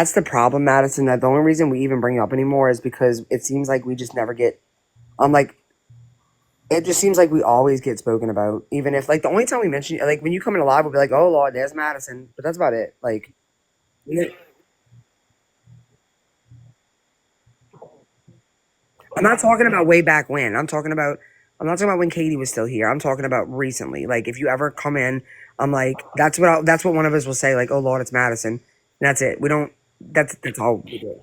That's the problem, Madison. That the only reason we even bring you up anymore is because it seems like we just never get. Like it just seems like we always get spoken about, even if like the only time we mention like when you come in live, we'll be like, "Oh Lord, there's Madison," but that's about it. Like, we- I'm not talking about way back when. I'm not talking about when Katie was still here. I'm talking about recently. Like, if you ever come in, I'm like, that's what one of us will say. Like, "Oh Lord, it's Madison," and that's it. We don't. That's all we do.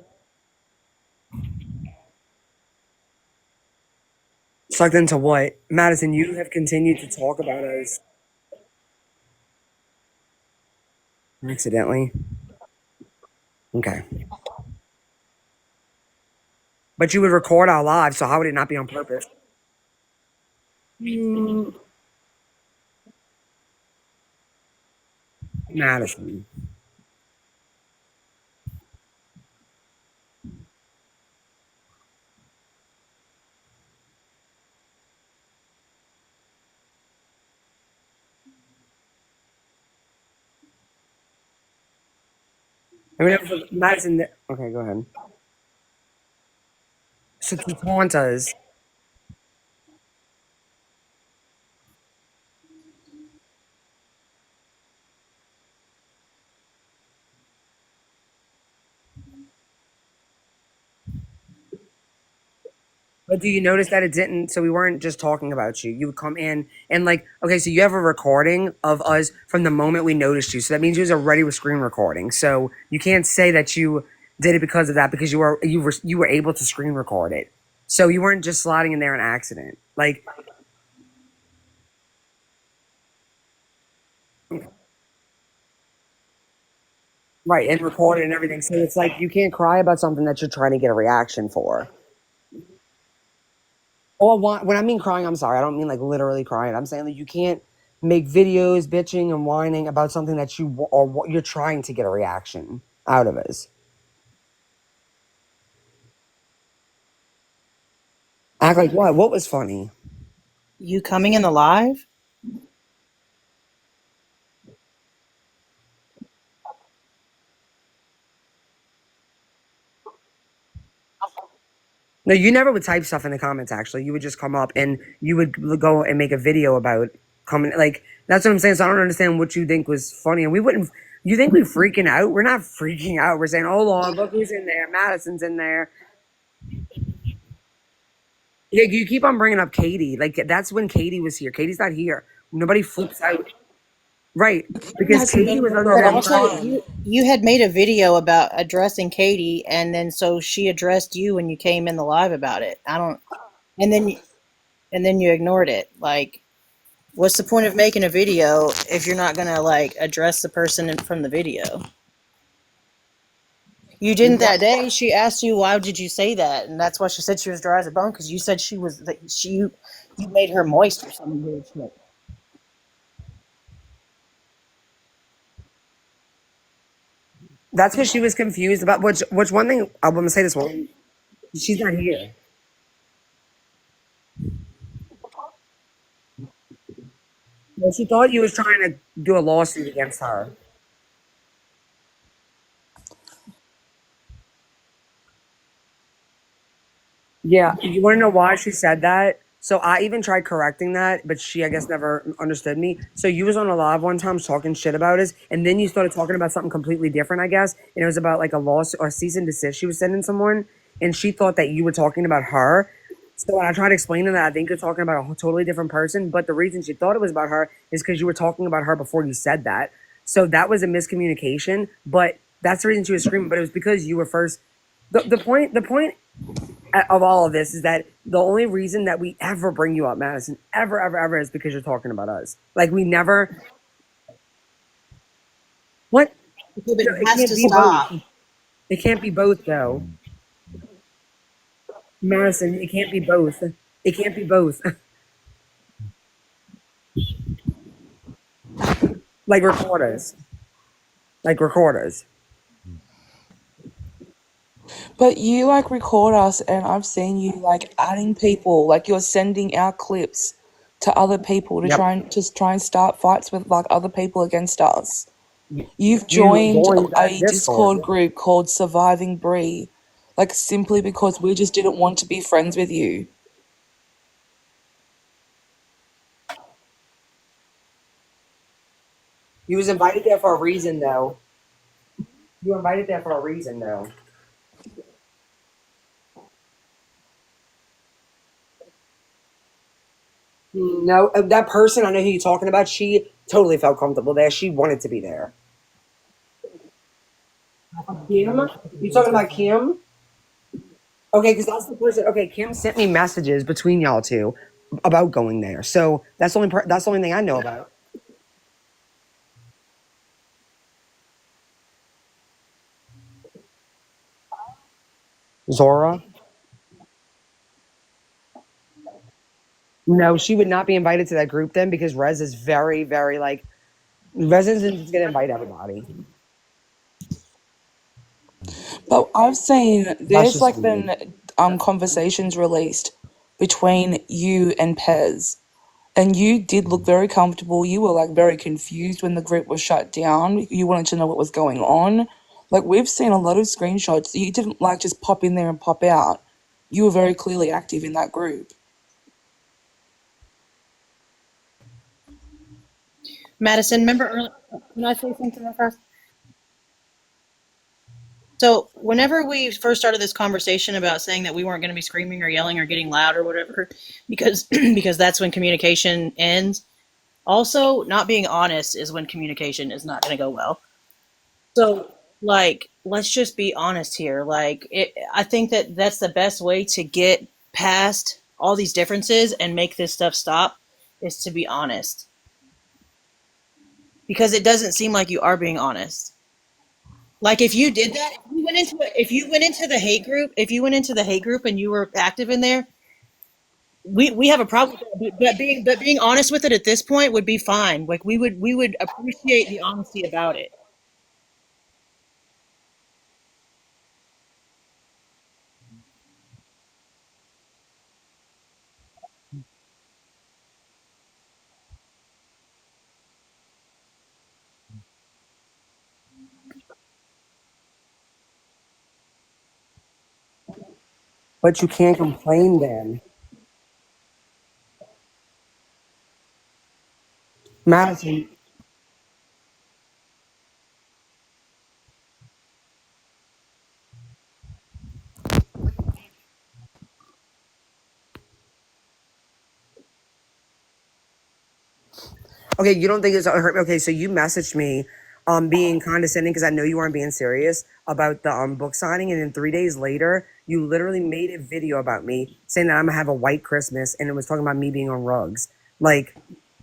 Sucked into what, Madison? You have continued to talk about us accidentally. Okay. But you would record our live, so how would it not be on purpose? Mm, Madison. I mean, Madison. Okay, go ahead. So to taunt us. But do you notice that it didn't? So we weren't just talking about you. You would come in and like, okay, so you have a recording of us from the moment we noticed you. So that means you was already with screen recording. So you can't say that you did it because of that because you were able to screen record it. So you weren't just sliding in there an accident. Like, right, and record it and everything. So it's like you can't cry about something that you're trying to get a reaction for. Or when I mean crying, I'm sorry. I don't mean like literally crying. I'm saying that you can't make videos bitching and whining about something that or what you're trying to get a reaction out of us. Act like what? What was funny? You coming in the live? No, you never would type stuff in the comments. Actually, you would just come up and you would go and make a video about coming. Like that's what I'm saying. So I don't understand what you think was funny, and we wouldn't. You think we're freaking out? We're not freaking out. We're saying, "Oh Lord, look who's in there. Madison's in there." Yeah, you keep on bringing up Katie. Like that's when Katie was here. Katie's not here. Nobody flips out, right? He Because hasn't Katie been was here under for a But there long also, crying. time. you had made a video about addressing Katie, and then so she addressed you when you came in the live about it. I don't, and then and then you ignored it. Like, what's the point of making a video if you're not gonna like address the person from the video? You didn't that day. She asked you why did you say that, and that's why she said she was dry as a bone because you said she was that she you made her moist or something weird shit. That's because she was confused about which one thing. I'm gonna say this one. She's not here. Well, she thought you was trying to do a lawsuit against her. Yeah, you want to know why she said that? So I even tried correcting that, but she, I guess, never understood me. So you was on a live one time talking shit about us, and then you started talking about something completely different, I guess, and it was about like a lawsuit or cease and desist she was sending someone, and she thought that you were talking about her. So when I tried explaining that, I think you're talking about a totally different person, but the reason she thought it was about her is because you were talking about her before you said that. So that was a miscommunication, but that's the reason she was screaming. But it was because you were first. The point of all of this is that the only reason that we ever bring you up, Madison, ever, ever, ever, is because you're talking about us. Like we never. What? Okay, but No, it it has can't to be both. stop. It can't be both, though, Madison. It can't be both. It can't be both. Like recorders, like recorders. But you like record us, and I've seen you like adding people, like you're sending our clips to other people to Yep. try and start fights with like other people against us. You've You joined joined that a Discord. Discord group called Surviving Bree, like simply because we just didn't want to be friends with you. You was invited there for a reason, though. You were invited there for a reason, though. No, that person I know who you're talking about. She totally felt comfortable there. She wanted to be there. Kim, you talking about Kim? Okay, because that's the person. Okay, Kim sent me messages between y'all two about going there. So that's the only that's the only thing I know about. Zora. No, she would not be invited to that group then because Rez is very, very like Rez isn't just gonna invite everybody. But I've seen That's there's just like weird. been conversations released between you and Pez. And you did look very comfortable. You were like very confused when the group was shut down. You wanted to know what was going on. Like we've seen a lot of screenshots. You didn't like just pop in there and pop out. You were very clearly active in that group. Madison, remember earlier? Can I say something real fast? So, whenever we first started this conversation about saying that we weren't going to be screaming or yelling or getting loud or whatever, because because that's when communication ends. Also, not being honest is when communication is not going to go well. So, like, let's just be honest here. I think that that's the best way to get past all these differences and make this stuff stop is to be honest, because it doesn't seem like you are being honest. Like if you did that, if you went into the hate group, if you went into the hate group and you were active in there, we have a problem. But being honest with it at this point would be fine. Like we would appreciate the honesty about it. But you can't complain then. Madison, okay, you don't think it's okay? So you messaged me, being condescending because I know you weren't being serious about the book signing, and then 3 days later, you literally made a video about me saying that I'm gonna have a white Christmas, and it was talking about me being on rugs. Like,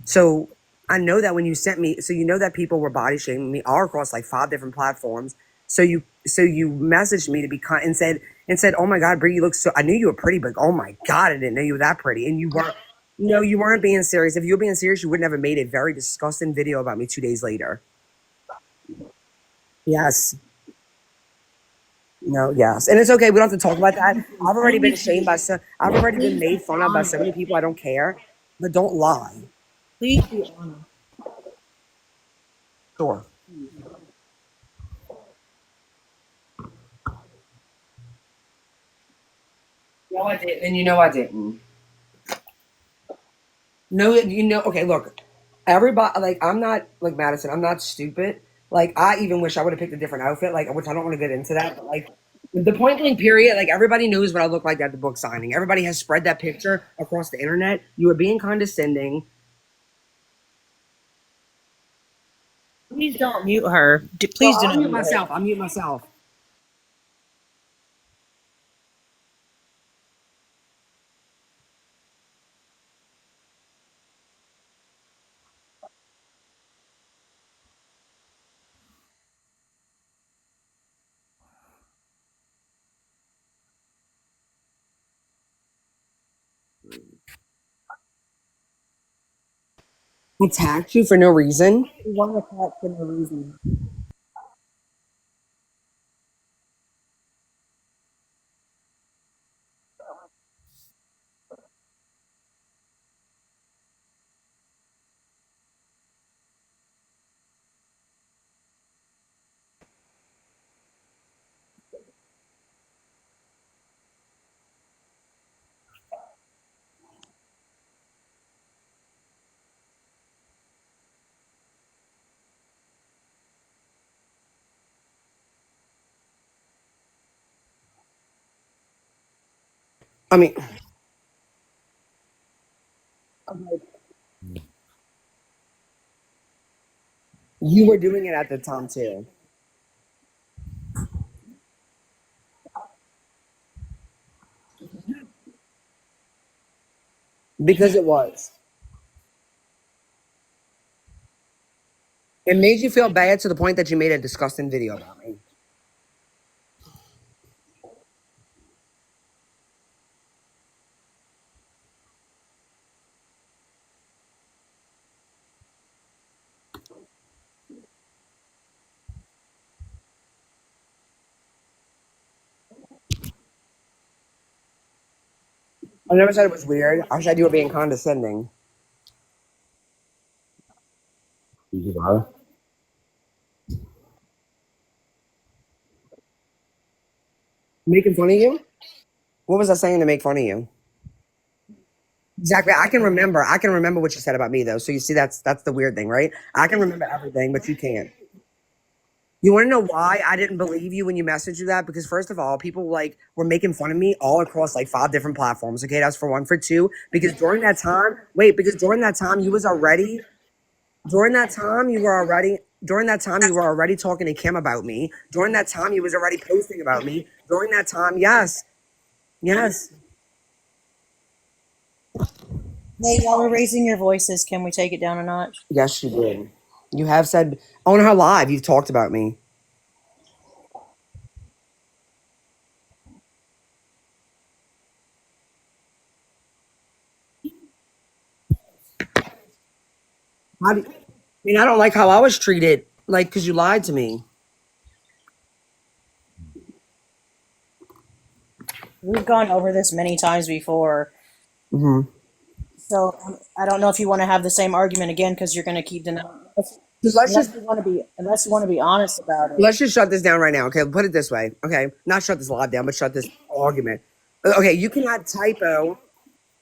so I know that when you sent me, so you know that people were body shaming me all across like 5 different platforms. So you messaged me to be kind and said, "Oh my God, Brie, you look so." I knew you were pretty, but oh my God, I didn't know you were that pretty, and you weren't. No, you weren't being serious. If you were being serious, you wouldn't have made a very disgusting video about me 2 days later. Yes. No, yes. And it's okay. We don't have to talk about that. I've already been shamed by so I've already been Please made be fun of by so honest. many people I don't care. But don't lie. Please be honest. Sure. No, I didn't. And you know I didn't. No, okay, look. Everybody like I'm not like Madison, I'm not stupid. Like I even wish I would have picked a different outfit, like which I don't want to get into that, but like the point blank period, like everybody knows what I look like at the book signing. Everybody has spread that picture across the internet. You were being condescending. Please don't mute her. So Please do I'll not mute mute her. myself. I'll mute myself. Attacked you for no reason. One attack for no reason. I mean, you were doing it at the time too. Because it was. It made you feel bad to the point that you made a disgusting video about me. I never said it was weird. I said you were being condescending. You are. Making fun of you? What was I saying to make fun of you? Exactly. I can remember. I can remember what you said about me though. So you see, that's the weird thing, right? I can remember everything, but you can't. You want to know why I didn't believe you when you messaged you that? Because first of all, people like were making fun of me all across like 5 different platforms. Okay, that's for one. For two, because during that time, wait, because during that time you was already during that time you were already during that time you were already talking to Kim about me. During that time you was already posting about me. During that time, yes, yes, Hey, while we're raising your voices, can we take it down a notch? yes, you did. You have said on her live. You've talked about me. How do you, I mean, I don't like how I was treated, like, because you lied to me. We've gone over this many times before. Hmm. So I don't know if you want to have the same argument again because you're going to keep denying. Just let's Unless just you want to be, unless you want to be honest about it. let's just shut this down right now. Okay, put it this way. Okay, not shut this live down, but shut this argument. Okay, you cannot typo.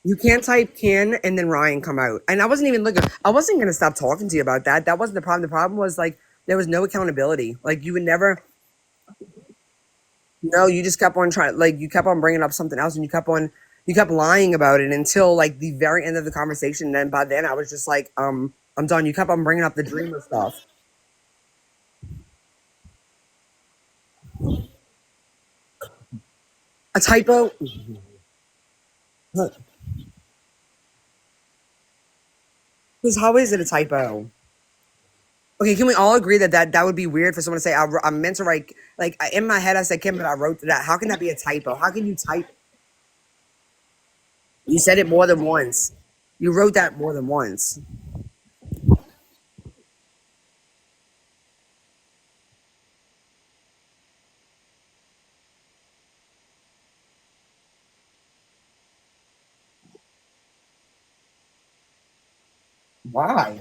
You can't type Ken and then Ryan come out. And I wasn't even looking. I wasn't gonna stop talking to you about that. That wasn't the problem. The problem was like there was no accountability. Like you would never. No, you just kept on trying. Like you kept on bringing up something else, and you kept lying about it until like the very end of the conversation. And then by then, I was just like, I'm done. You kept on bringing up the dreamer stuff. A typo. Because how is it a typo? Okay, can we all agree that that would be weird for someone to say I meant to write in my head I said Kim, but I wrote that. How can that be a typo? How can you type? You said it more than once. You wrote that more than once. Why?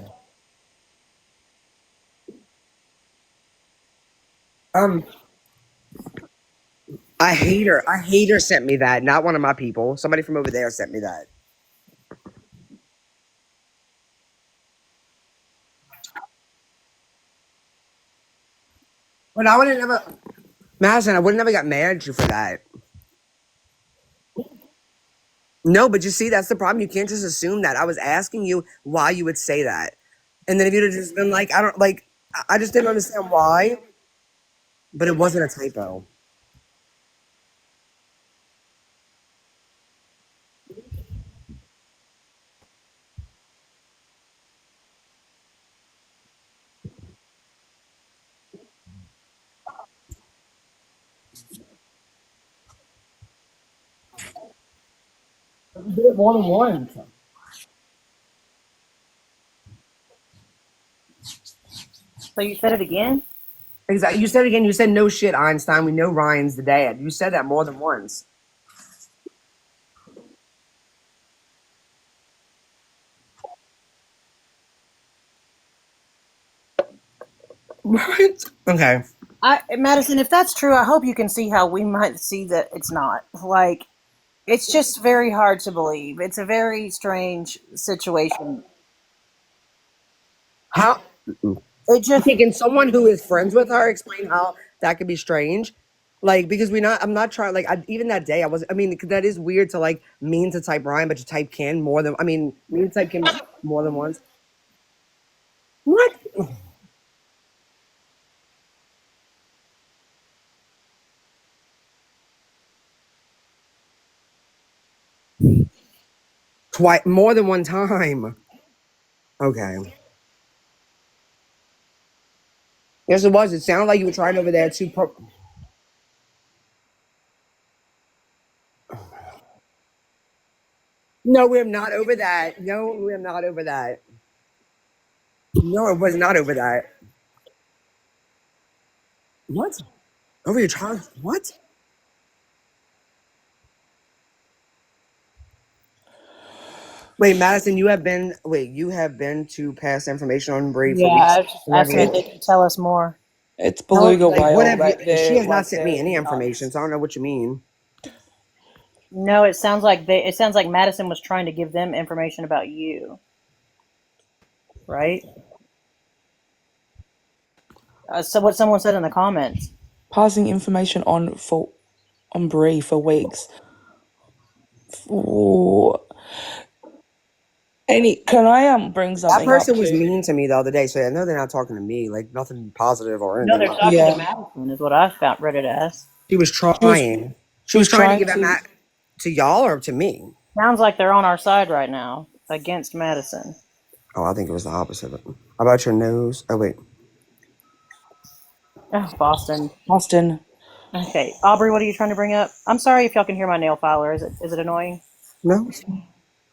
Um, I hate her. I hate her sent me that. Not one of my people. Somebody from over there sent me that. But I would have never, Madison. I would have never got mad at you for that. No, but you see, that's the problem. You can't just assume that. I was asking you why you would say that, and then if you'd have just been like, I don't like, I just didn't understand why. But it wasn't a typo. You did it more than once. So you said it again? Exactly. You said it again. You said no shit, Einstein. We know Ryan's the dad. You said that more than once. What? Okay. Madison, if that's true, I hope you can see how we might see that it's not. Like, it's just very hard to believe. It's a very strange situation. How? It just, Okay, can someone who is friends with her explain how that could be strange? Like, because I'm not trying, like, even that day, I mean, 'cause that is weird to, like, mean to type Ryan, but you type Ken more than, I mean, mean to type Ken more than once. What? Twice, more than one time. Okay. Yes, it was. It sounded like you were trying over there to. No, we're not over that. No, we're not over that. No, it was not over that. What? Over your child? What? Wait, Madison, you have been to pass information on Bree for Yeah, weeks. I was just You haven't asking if yet. they could tell us more. It's Tell beluga like what whale, have you? like She they're has not sent me any information, nuts. so I don't know what you mean. No, it sounds like it sounds like Madison was trying to give them information about you, right? So what someone said in the comments. Passing information on Bree for weeks. For can I bring That something up person was too? mean to me the other day, so I know they're not talking to me, like nothing positive or No, anything. they're talking to Yeah, Madison, is what I found read it as. She was she was trying. she She was was trying to trying give that to. to y'all or to me. Sounds like they're on our side right now against Madison. Oh, I think it was the opposite. How about your nose? Oh wait, Oh, Boston. Austin, Okay, Aubrey, what are you trying to bring up? I'm sorry if y'all can hear my nail filer. Is it annoying? no.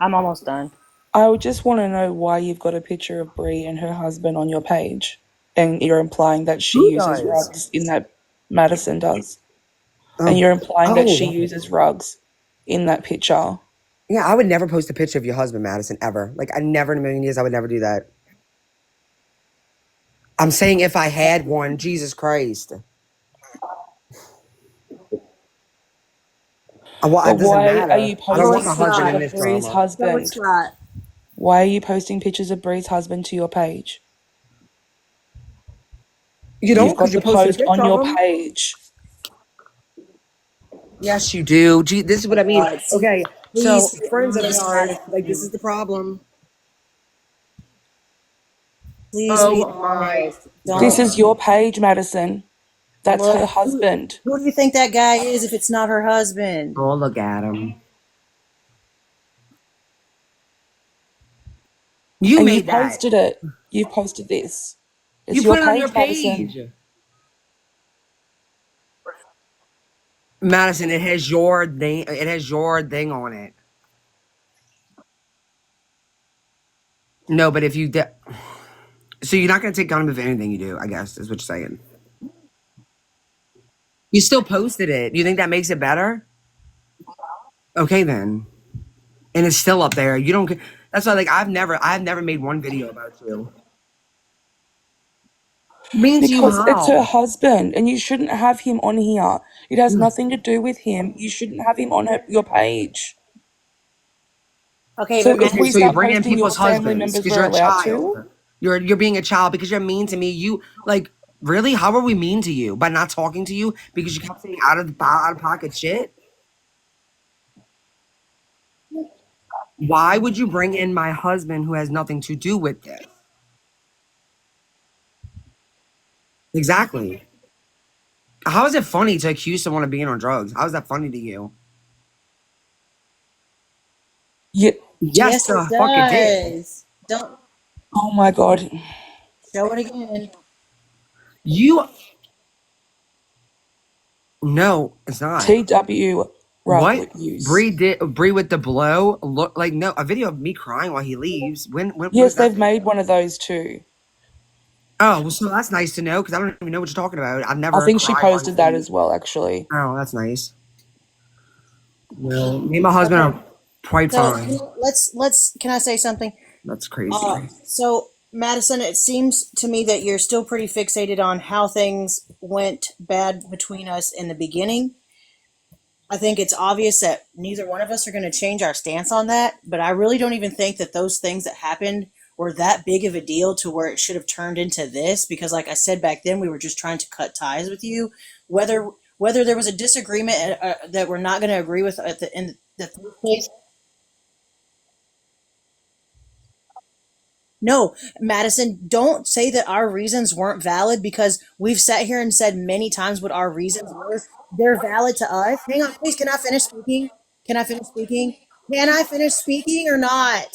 I'm almost done. I would just want to know why you've got a picture of Bree and her husband on your page, and you're implying that she Who uses does? rugs in that Madison does, and Oh, you're implying that she oh, uses rugs in that picture. yeah. I would never post a picture of your husband, Madison, ever. Like I never in a million years, I would never do that. I'm saying if I had one, Jesus Christ. Well, But it doesn't why are matter. you I don't No, want posting my it's husband pictures in not. of this Bree's drama. No, it's husband? not. Why are you posting pictures of Bree's husband to your page? You don't You've because got you the posted a post picture on of your him. page. Yes, you do. Gee, this is what I mean. See, Okay, so please be friends of honest, ours, like this is Madison. the problem. Please be Oh my. honest. This Don't is your page, Madison. That's look. her husband. Who do you think that guy is if it's not her husband? Oh, look at him. You And you've made that. posted it. You've posted this. You It's your put it on your page, Madison. page. Madison, it has your name. It has your thing on it. No, but if you so you're not gonna take condom of anything you do. I guess is what you're saying. You still posted it. You think that makes it better? Okay, then. And it's still up there. You don't. That's why, like, I've never made one video about you. Mean to you Because it's her how? husband, and you shouldn't have him on here. It has nothing to do with him. You shouldn't have him on your page. Okay, So but if Okay, we so Madison, you're start bringing in posting your people's family husbands members, because we're you're a allowed child. to. You're being a child because you're mean to me. You like really? How are we mean to you by not talking to you because you kept saying out of pocket shit? Why would you bring in my husband who has nothing to do with this? Exactly. How is it funny to accuse someone of being on drugs? How is that funny to you? Yeah. Yes, yes, it the fuck it did. does. Don't Oh my God. show it again. You no, it's not. TW rug What use. Bree with the blow look like no a video of me crying while he leaves. When is Yes, that they've video? made one of those too. Oh, well, so that's nice to know because I don't even know what you're talking about. I've I never think she cried while posted that he. as well, actually. Oh, that's nice. Well, me and my husband Okay, are quite so fine. let's. Can I say something? That's crazy. So Madison, it seems to me that you're still pretty fixated on how things went bad between us in the beginning. I think it's obvious that neither one of us are going to change our stance on that, but I really don't even think that those things that happened were that big of a deal to where it should have turned into this because like I said back then we were just trying to cut ties with you. Whether whether there was a disagreement that we're not going to agree with in the first place. No, Madison, don't say that our reasons weren't valid because we've sat here and said many times what our reasons were. They're valid to us. Hang on, please. Can I finish speaking? Can I finish speaking? Can I finish speaking or not?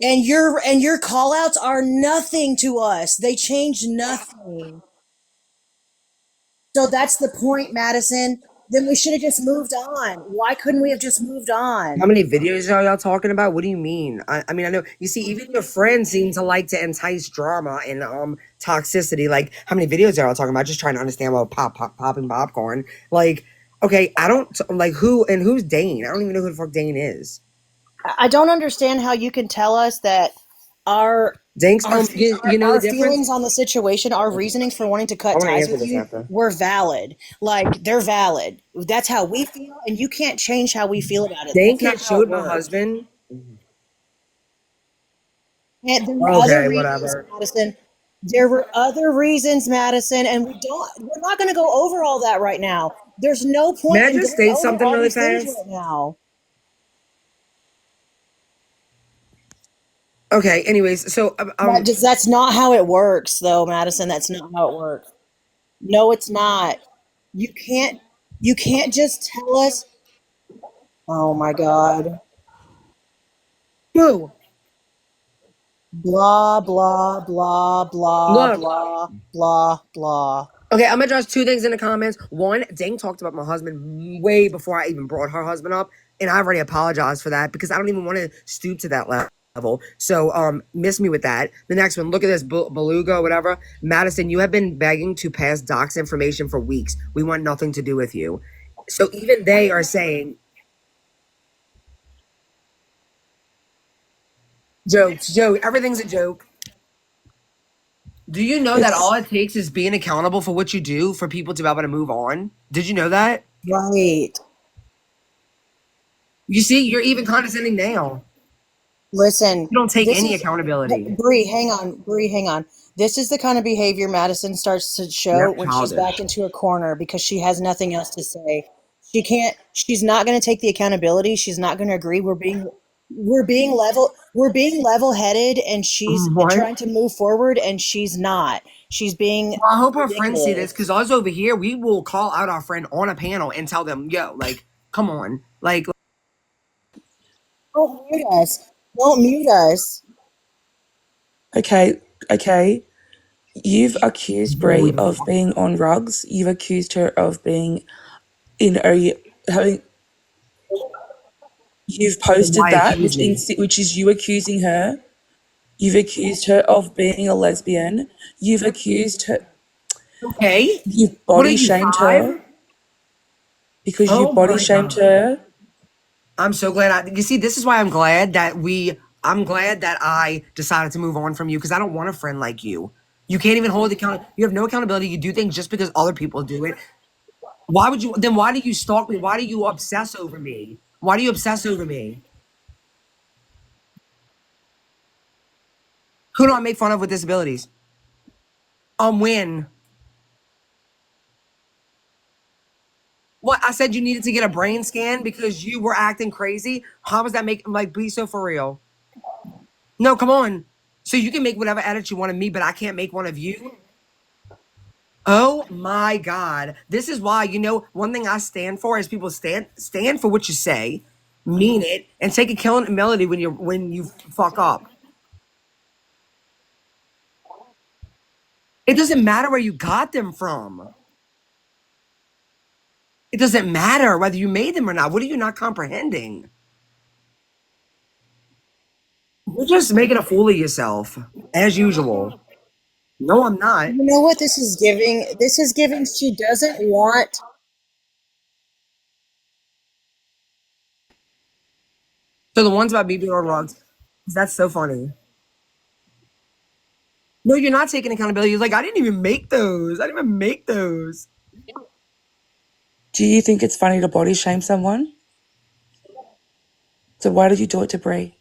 And your call outs are nothing to us. They change nothing. So that's the point, Madison. Then we should have just moved on. Why couldn't we have just moved How on? many videos are y'all talking about? What do you mean? I mean, I know you see, even your friends seem to like to entice drama and toxicity. Like, how many videos are y'all talking about? Just trying to understand about popping popcorn. Like, okay, I don't like who's Dane. I don't even know who the fuck Dane is. I don't understand how you can tell us that our Dane's you know the our difference. feelings on the situation, our reasonings for wanting to I cut want to ties answer with this you after. were valid. Like they're valid. That's how we feel, and you can't change how we feel about it. Dane That's not can't how it shoot my works. husband. And there were other Okay, reasons, whatever. Madison. There were other reasons, Madison, and we're not going to go over all that right now. There's no May point I in just going state over something all really these things fast? right now. Okay. Anyways, so That's not how it works, though, Madison. That's not how it works. No, it's not. You can't. You can't just tell us. Oh my God. who? Blah blah blah blah Look. blah blah blah. Okay, I'm gonna address two things in the comments. One, Dane talked about my husband way before I even brought her husband up, and I already apologized for that because I don't even want to stoop to that level. So, miss me with that. The next one, look at this beluga, whatever. Madison, you have been begging to pass Doc's information for weeks. We want nothing to do with you. So even they are saying jokes, joke. Everything's a joke. Do you know that all It's it takes is being accountable for what you do for people to be able to move on? Did you know that? Right. You see, you're even condescending now. Listen, You don't take this any is accountability. Bree. Hang on, Bree. Hang on. This is the kind of behavior Madison starts to show That's when she's backed childish. into a corner because she has nothing else to say. She can't. She's not going to take the accountability. She's not going to agree. We're being level headed, and she's What? trying to move forward, and she's not. She's being Well, I hope our friends see this ridiculous. because us over here, we will call out our friend on a panel and tell them, yo, like, come on. Like, Don't mute us. Don't mute us. okay, okay. You've accused Brie of being on rugs. You've accused her of being in a having. You've posted why that, accuse me? which is you accusing her. You've accused her of being a lesbian. You've accused her. Okay. You've What are body you, shamed her 5? because you Oh body my shamed God. her. I'm so glad. You see, this is why I'm glad that I'm glad that I decided to move on from you because I don't want a friend like you. You can't even hold account. You have no accountability. You do things just because other people do it. Why would you? Then why do you stalk me? Why do you obsess over me? Why do you obsess over me? Who do I make fun of with disabilities? When? What? I said you needed to get a brain scan because you were acting crazy. How was that make like be so for real? No, come on. So you can make whatever edit you want of me, but I can't make one of you. Oh my God. This is why, one thing I stand for is people stand for what you say, mean it, and take accountability when you fuck up. It doesn't matter where you got them from. It doesn't matter whether you made them or not. What are you not comprehending? You're just making a fool of yourself, as usual. No, I'm not. You know what this is giving? This is giving she doesn't want. So the ones about BB on rugs, that's so funny. No, you're not taking accountability. You're like, I didn't even make those. I didn't even make those. Do you think it's funny to body shame someone? So why did you do it to Brie?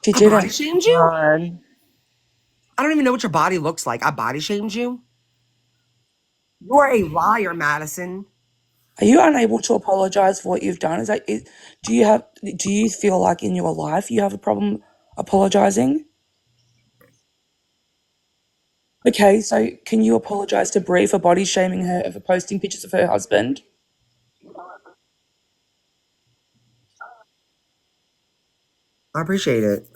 She I body didn't. shamed you? God. I don't even know what your body looks like. I body shamed you? You are a liar, Madison. Are you unable to apologize for what you've done? Do you feel like in your life you have a problem apologizing? Okay, so can you apologize to Brie for body shaming her for posting pictures of her husband? I appreciate it.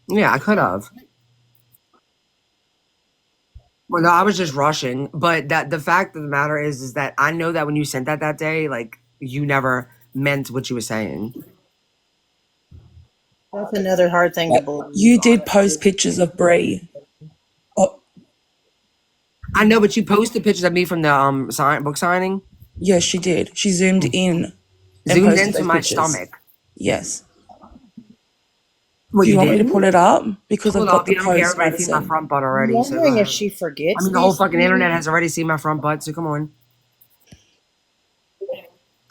Yeah, I could have. Well, no, I was just rushing. But that the fact of the matter is that I know that when you sent that day, like you never meant what you were saying. That's another hard thing to But believe, you did post honestly. pictures of Brie. Oh, I know, but you posted pictures of me from the book signing. yes, she did. She zoomed in and Zoomed posted into those my pictures. stomach. Yes. Well, Do you you want me to didn't? put it up? Because I've Hold got up. the You don't care. post, Everybody's seen my Madison. front butt I'm already. So go wondering if ahead. she I forgets mean, the whole these fucking internet things. has already seen my front butt. So come on.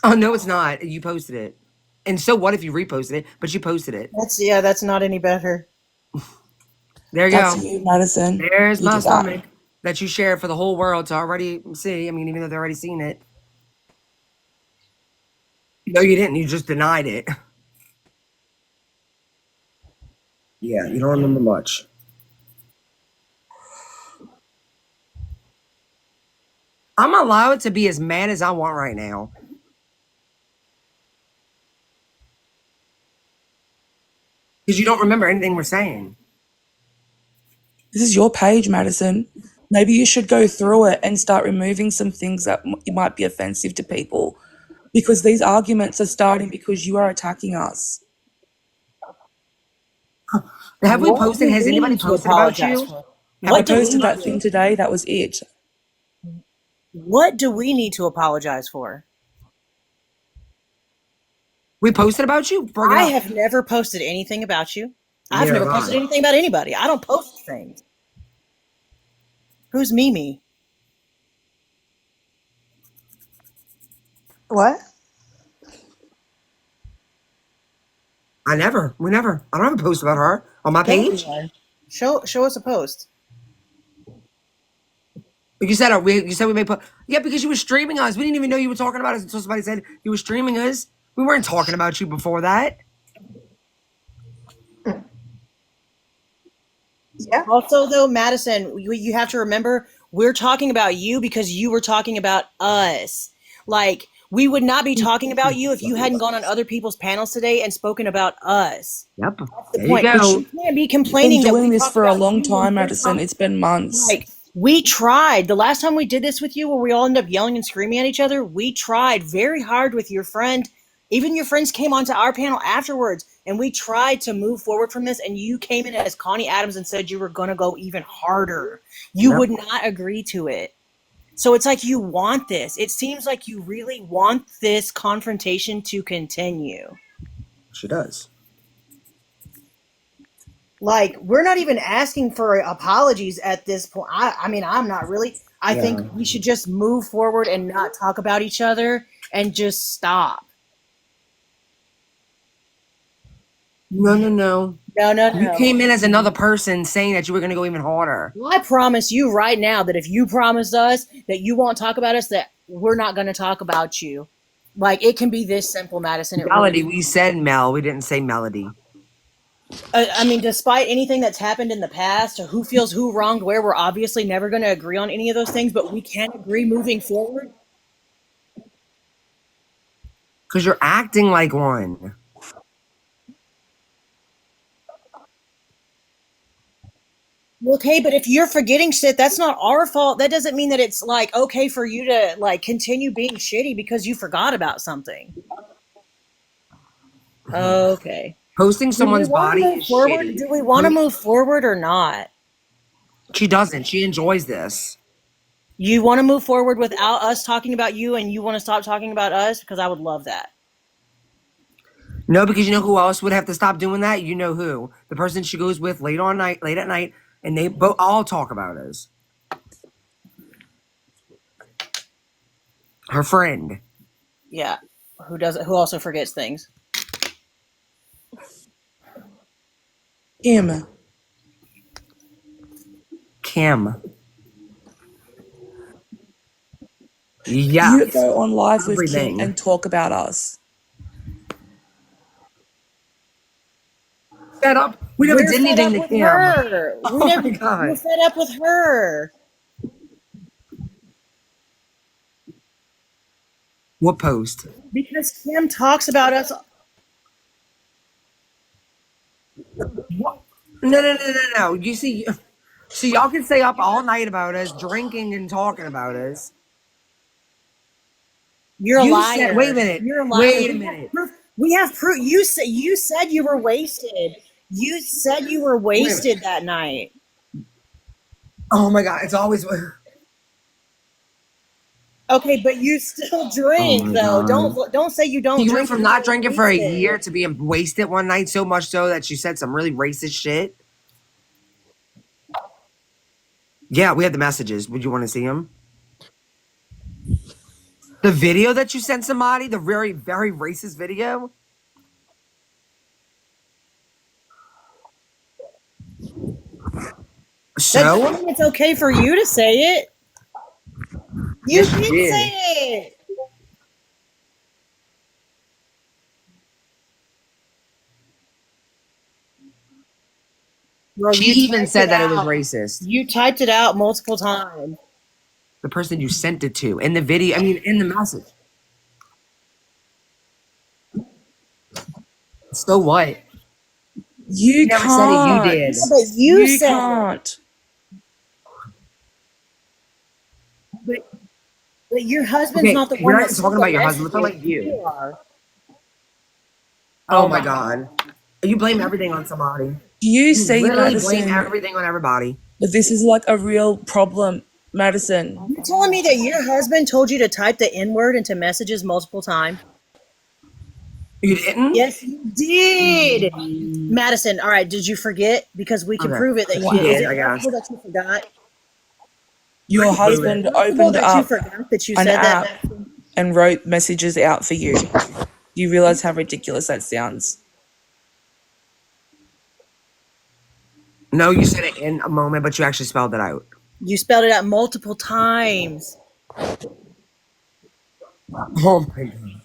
Oh no, it's not. You posted it. And so what if you reposted it? But you posted it. That's not any better. There you That's go. you, Madison. There's You my did that. stomach that you shared for the whole world to already see. I mean, even though they've already seen it. No, you didn't. You just denied it. Yeah, you don't remember much. I'm allowed to be as mad as I want right now. Because you don't remember anything we're saying. This is your page, Madison. Maybe you should go through it and start removing some things that might be offensive to people. Because these arguments are starting because you are attacking us. Have we What posted? do Has we anybody need to posted about apologize you? for? Have I we What do we posted posted need about that to? thing you? today. That was it. What do we need to apologize for? We posted about you? Bring it I up. have never posted anything about you. I've Neither never have posted I. anything about anybody. I don't post things. Who's Mimi? What? I never. We never. I don't have a post about her on my Show me page. one. Show us a post. You said you said we may put yeah because you were streaming us. We didn't even know you were talking about us until somebody said you were streaming us. We weren't talking about you before that. Yeah. Also, though, Madison, you have to remember we're talking about you because you were talking about us. Like, we would not be talking about you if you hadn't gone on other people's panels today and spoken about us. Yep. That's the There you point. But go. You can't be you've been complaining that doing we this talk for a about long you when time, we're Madison. talking. It's been months. Like, we tried. The last time we did this with you, where we all ended up yelling and screaming at each other, we tried very hard with your friend. Even your friends came onto our panel afterwards, and we tried to move forward from this. And you came in as Connie Adams and said you were going to go even harder. You Yep. would not agree to it. So it's like you want this. It seems like you really want this confrontation to continue. She does. Like, we're not even asking for apologies at this point. I mean, I'm not really. I think Yeah. we should just move forward and not talk about each other and just stop. No, no, no. No, no, You no. came in as another person saying that you were going to go even harder. I promise you right now that if you promise us that you won't talk about us, that we're not going to talk about you. Like, it can be this simple, Madison. It really. Melody, we said Mel. We didn't say Melody. I mean, despite anything that's happened in the past, or who feels who wronged where, we're obviously never going to agree on any of those things, but we can agree moving forward. Because you're acting like one. Okay, but if you're forgetting shit, that's not our fault. That doesn't mean that it's like okay for you to like continue being shitty because you forgot about something. Okay. Posting Do we someone's want body to move is forward? shitty. Do we want to move forward or not? She doesn't. She enjoys this. You want to move forward without us talking about you, and you want to stop talking about us? Because I would love that. No, because you know who else would have to stop doing that? You know who? The person she goes with late at night, and they both all talk about us. Her friend. Yeah. Who does it? Who also forgets things? Kim, Kim. you Yes. go on live with Kim Everything. and talk about us. Fed up. We never We're did fed anything up to with Kim. her. Oh We never. my God. We're fed up with her. What post? Because Kim talks about us. What? No. You see, so y'all can stay up all night about us, drinking and talking about us. You're a You liar. said, wait a minute. You're a liar. Wait a minute. We have proof. You said you were wasted. You said you were wasted that night. Oh my God. It's always. Okay, but you still drink Oh my though. God. Don't say you don't You drink. went from not drinking for a year to being wasted one night, so much so that you said some really racist shit. Yeah, we had the messages. Would you want to see them? The video that you sent somebody, the very, very racist video. That So doesn't mean it's okay for you to say it. You Yes, you did did. say it. Bro, she you even typed said that it was out. racist. You typed it out multiple times. The person you sent it to in the video, I mean, in the message. So what? You never said it, you can't. did. Yeah, but you said it. can't. But your husband's Okay, not the we're one not that even sent talking the about your husband. We're messages. talking about you. are. Oh my God. You blame everything on somebody. Do you You see, literally blame Madison, everything on everybody. that this is like a real problem, Madison? You're telling me that your husband told you to type the N word into messages multiple times? You didn't? Yes, you did. Madison, all right, did you forget? Because we can Okay. prove it that you Wow. did. Is Yeah, it I guess. possible that you forgot? Your Prove husband it. Possible opened that you up forgot that you an said app that, Madison? and wrote messages out for you. You realize how ridiculous that sounds? No, you said it in a moment, but you actually spelled it out. You spelled it out multiple times. Oh my God.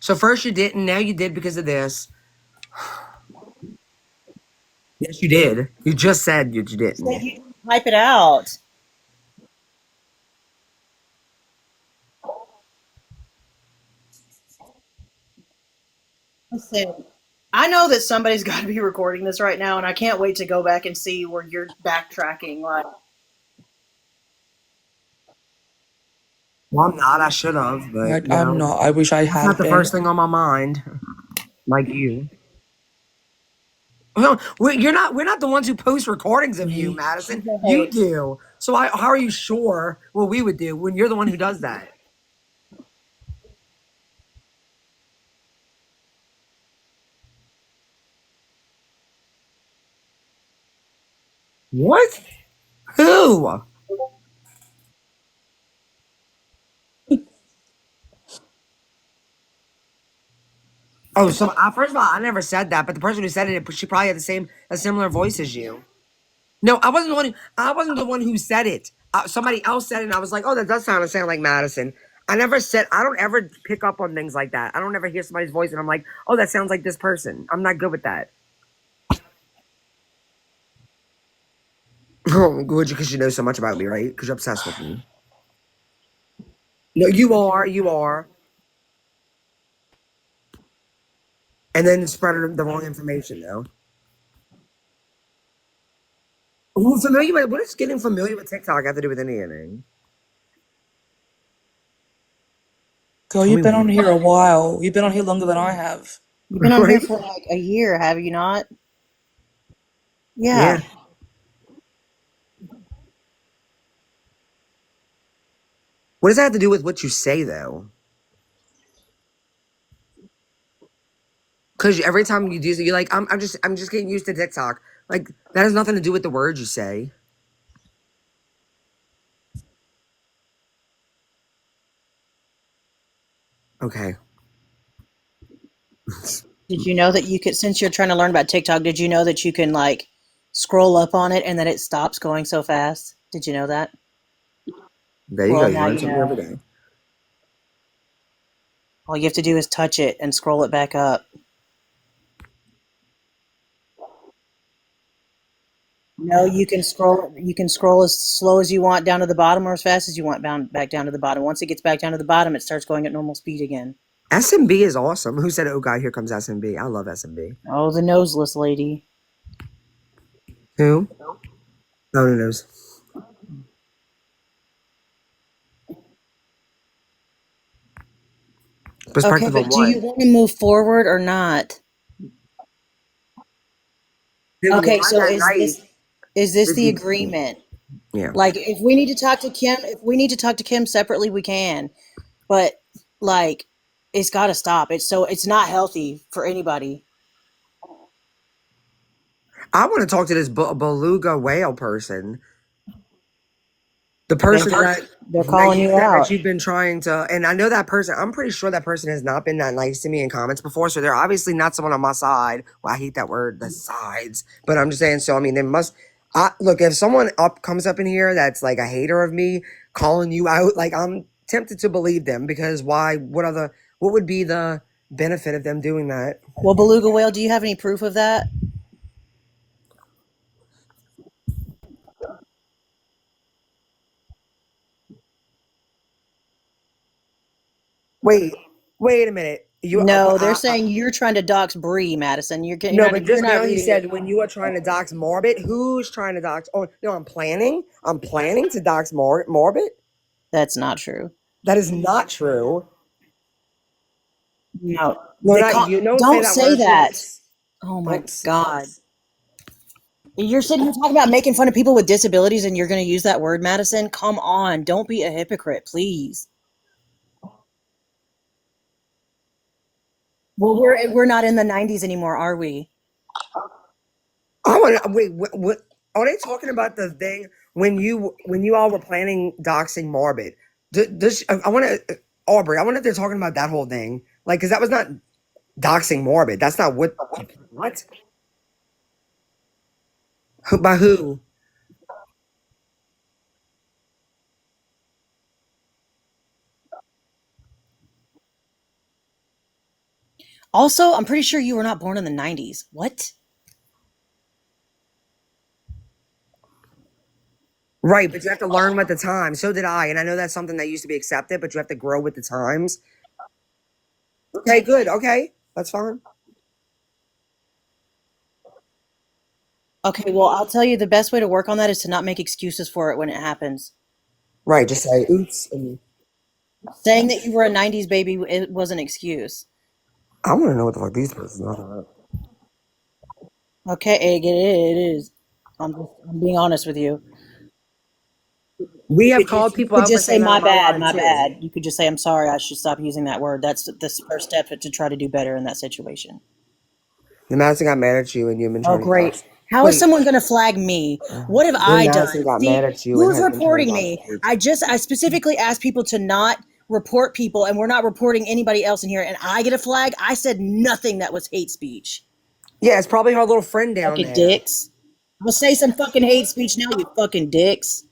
So first you didn't, now you did because of this. Yes, you did. You just said that you That you didn't. didn't type it out. Listen, I know that somebody's got to be recording this right now, and I can't wait to go back and see where you're backtracking. Like, Well, I'm not. I should have, but I'm not. I wish I that's had not the been. first thing on my mind. Like you. No, you're not. We're not the ones who post recordings of you, Madison. she's a You host. do. So how are you sure what we would do when you're the one who does that? What? Who? Oh, so first of all, I never said that, but the person who said it, she probably had a similar voice as you. No, I wasn't the one. I wasn't the one who said it. Somebody else said it, and I was like, "Oh, that does sound like Madison." I never said. I don't ever pick up on things like that. I don't ever hear somebody's voice, and I'm like, "Oh, that sounds like this person." I'm not good with that. Oh, good, because you know so much about me, right? Because you're obsessed with me. No, you are. You are. And then spread the wrong information, though. What does getting familiar with TikTok have to do with anything? Girl, Tell you've me been on more. here a while. You've been on here longer than I have. You've been on here Right? for like a year, have you not? Yeah. Yeah. What does that have to do with what you say though? Because every time you do it, you're like, I'm just getting used to TikTok. Like that has nothing to do with the words you say. Okay. Did you know that you could, since you're trying to learn about TikTok, did you know that you can like scroll up on it and then it stops going so fast? Did you know that? There you go. Well, You now learn you something every know. day. All you have to do is touch it and scroll it back up. No, you can scroll. You can scroll as slow as you want down to the bottom, or as fast as you want back down to the bottom. Once it gets back down to the bottom, it starts going at normal speed again. SMB is awesome. Who said, "Oh God, here comes SMB"? I love SMB. Oh, the noseless lady. Who? No, no knows. Okay, Perspective on but do what? you want to move forward or not? It Okay, was so that night. is this Did the you? agreement? Yeah. Like, if we need to talk to Kim, if we need to talk to Kim separately, we can. But like, it's got to stop. It's not healthy for anybody. I want to talk to this beluga whale person. The They're person they're that calling you you said that out. you've been trying to, and I know that person. I'm pretty sure that person has not been that nice to me in comments before. So they're obviously not someone on my side. Well, I hate that word, the sides. But I'm just saying. So I mean, they must. I look if someone comes up in here that's like a hater of me, calling you out. Like I'm tempted to believe them because why? What would be the benefit of them doing that? Well, beluga whale, do you have any proof of that? Wait, wait a minute. No, they're saying you're trying to dox Bree, Madison. No, but You're just not now he reading it. said when you are trying to dox Morbid, who's trying to dox? Oh no, I'm planning. I'm planning to dox Morbid. That's not true. That is not true. No, No, not you. Don't say don't that say word, that. please. Oh my Don't. God. You're sitting here talking about making fun of people with disabilities and you're going to use that word, Madison? Come on. Don't be a hypocrite, please. Well, we're not in the 90s anymore, are we? I want to wait. What are they talking about? The thing when you all were planning doxing Morbid? Does I want to Aubrey? I wonder if they're talking about that whole thing. Like, because that was not doxing Morbid. That's not what. By who? Also, I'm pretty sure you were not born in the 90s. What? Right, but you have to learn with the times. So did I, and I know that's something that used to be accepted, but you have to grow with the times. Okay, good. Okay, that's fine. Okay, well, I'll tell you the best way to work on that is to not make excuses for it when it happens. Right, just say oops. And Saying that you were a 90s baby it was an excuse. I want to know what the fuck these persons are talking about. Okay, it is. I'm being honest with you. We have called You people could out for just say saying that on my line my too. bad. You could just say I'm sorry. I should stop using that word. That's the first step to try to do better in that situation. The Madison got mad at you, and you've been Oh, trying to great. dox. How is Wait, someone going to flag me? What have then I Madison done? got mad See, at you and who's has been trying to reporting dox me? you. I specifically asked people to not report people, and we're not reporting anybody else in here. And I get a flag. I said nothing that was hate speech. Yeah, it's probably her little friend down Fucking there. dicks. I'll say some fucking hate speech now, you fucking dicks.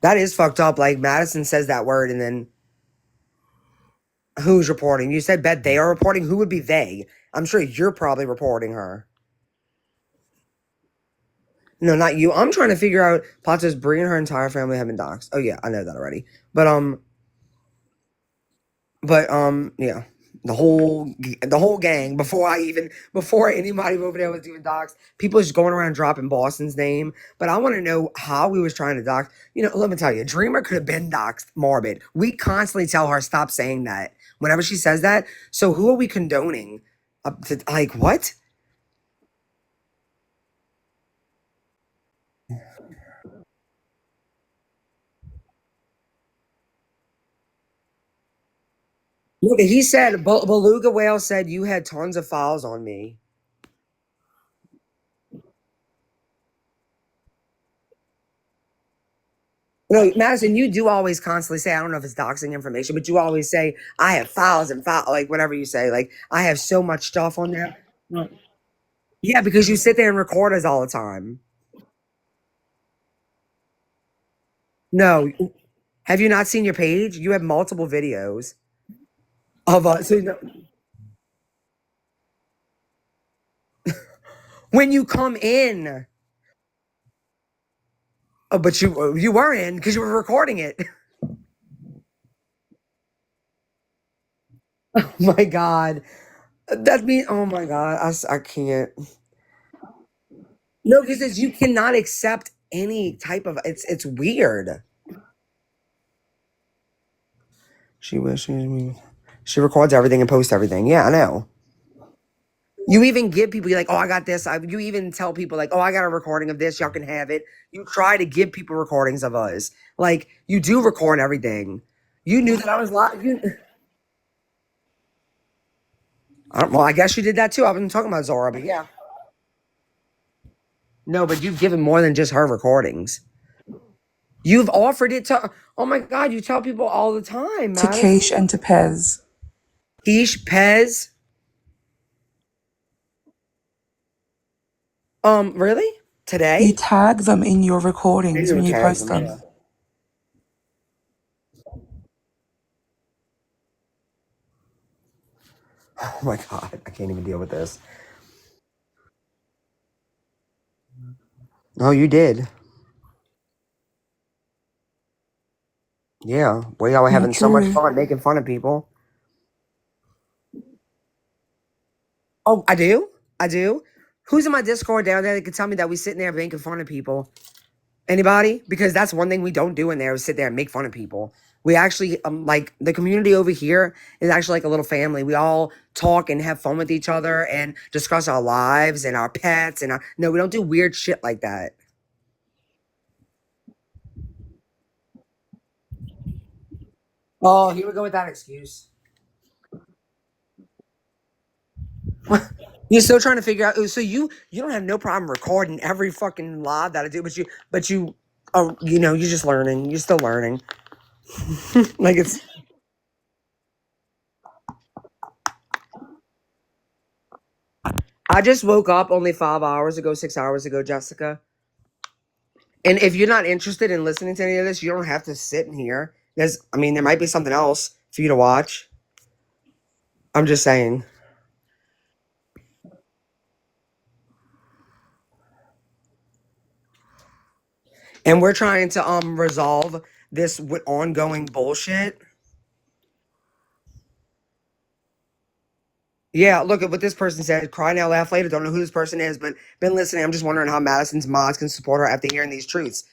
That is fucked up. Like Madison says that word, and then who's reporting? You said bet they are reporting. Who would be they? I'm sure you're probably reporting her. No, not you. I'm trying to figure out. Pot says Brie and her entire family have been doxxed. Oh yeah, I know that already. Yeah, the whole gang. Before anybody over there was doing doxxed, people just going around dropping Boston's name. But I want to know how we was trying to dox. Let me tell you, Dreamer could have been doxed Morbid. We constantly tell her stop saying that. whenever she says that. So who are we condoning? Like what? Look, he said Beluga Whale said you had tons of files on me. No, Madison, you do always constantly say, I don't know if it's doxing information, but you always say, I have files and file, like whatever you say, like I have so much stuff on there. Mm. Yeah, because you sit there and record us all the time. No, have you not seen your page? You have multiple videos of us. So when you come in, oh, but you were in because you were recording it. Oh my God. That mean, oh my God, I can't. No, because you cannot accept any type of it's weird. She wishes me. She records everything and posts everything. Yeah, I know. You even give people you're like, oh, I got this. You even tell people like, oh, I got a recording of this. Y'all can have it. You try to give people recordings of us. Like you do record everything. You knew that I was live. Well, I guess you did that too. I've been talking about Zora, but yeah. No, but you've given more than just her recordings. You've offered it to. Oh my God, you tell people all the time, To Madison. Keish and to Pez. Keish, Pez. Really? You Today? tag them in your recordings when you Okay. post them. Oh my God, I can't even deal with this. Oh, you did. Yeah. Well, y'all were Yeah, having so much true. fun making fun of people. Oh, I do? I do? Who's in my Discord down there that can tell me that we sitting there making fun of people? Anybody? Because that's one thing we don't do in there is sit there and make fun of people. We actually, like, the community over here is actually like a little family. We all talk and have fun with each other and discuss our lives and our pets. And no, we don't do weird shit like that. Oh, here we go with that excuse. You're still trying to figure out. So you don't have no problem recording every fucking live that I do, but you oh you're just learning. You're still learning. Like it's. I just woke up only 5 hours ago, 6 hours ago, Jessica. And if you're not interested in listening to any of this, you don't have to sit in here. I mean, there might be something else for you to watch. I'm just saying. And we're trying to resolve this with ongoing bullshit. Yeah, look at what this person said. Cry now, laugh later. Don't know who this person is, but been listening. I'm just wondering how Madison's mods can support her after hearing these truths.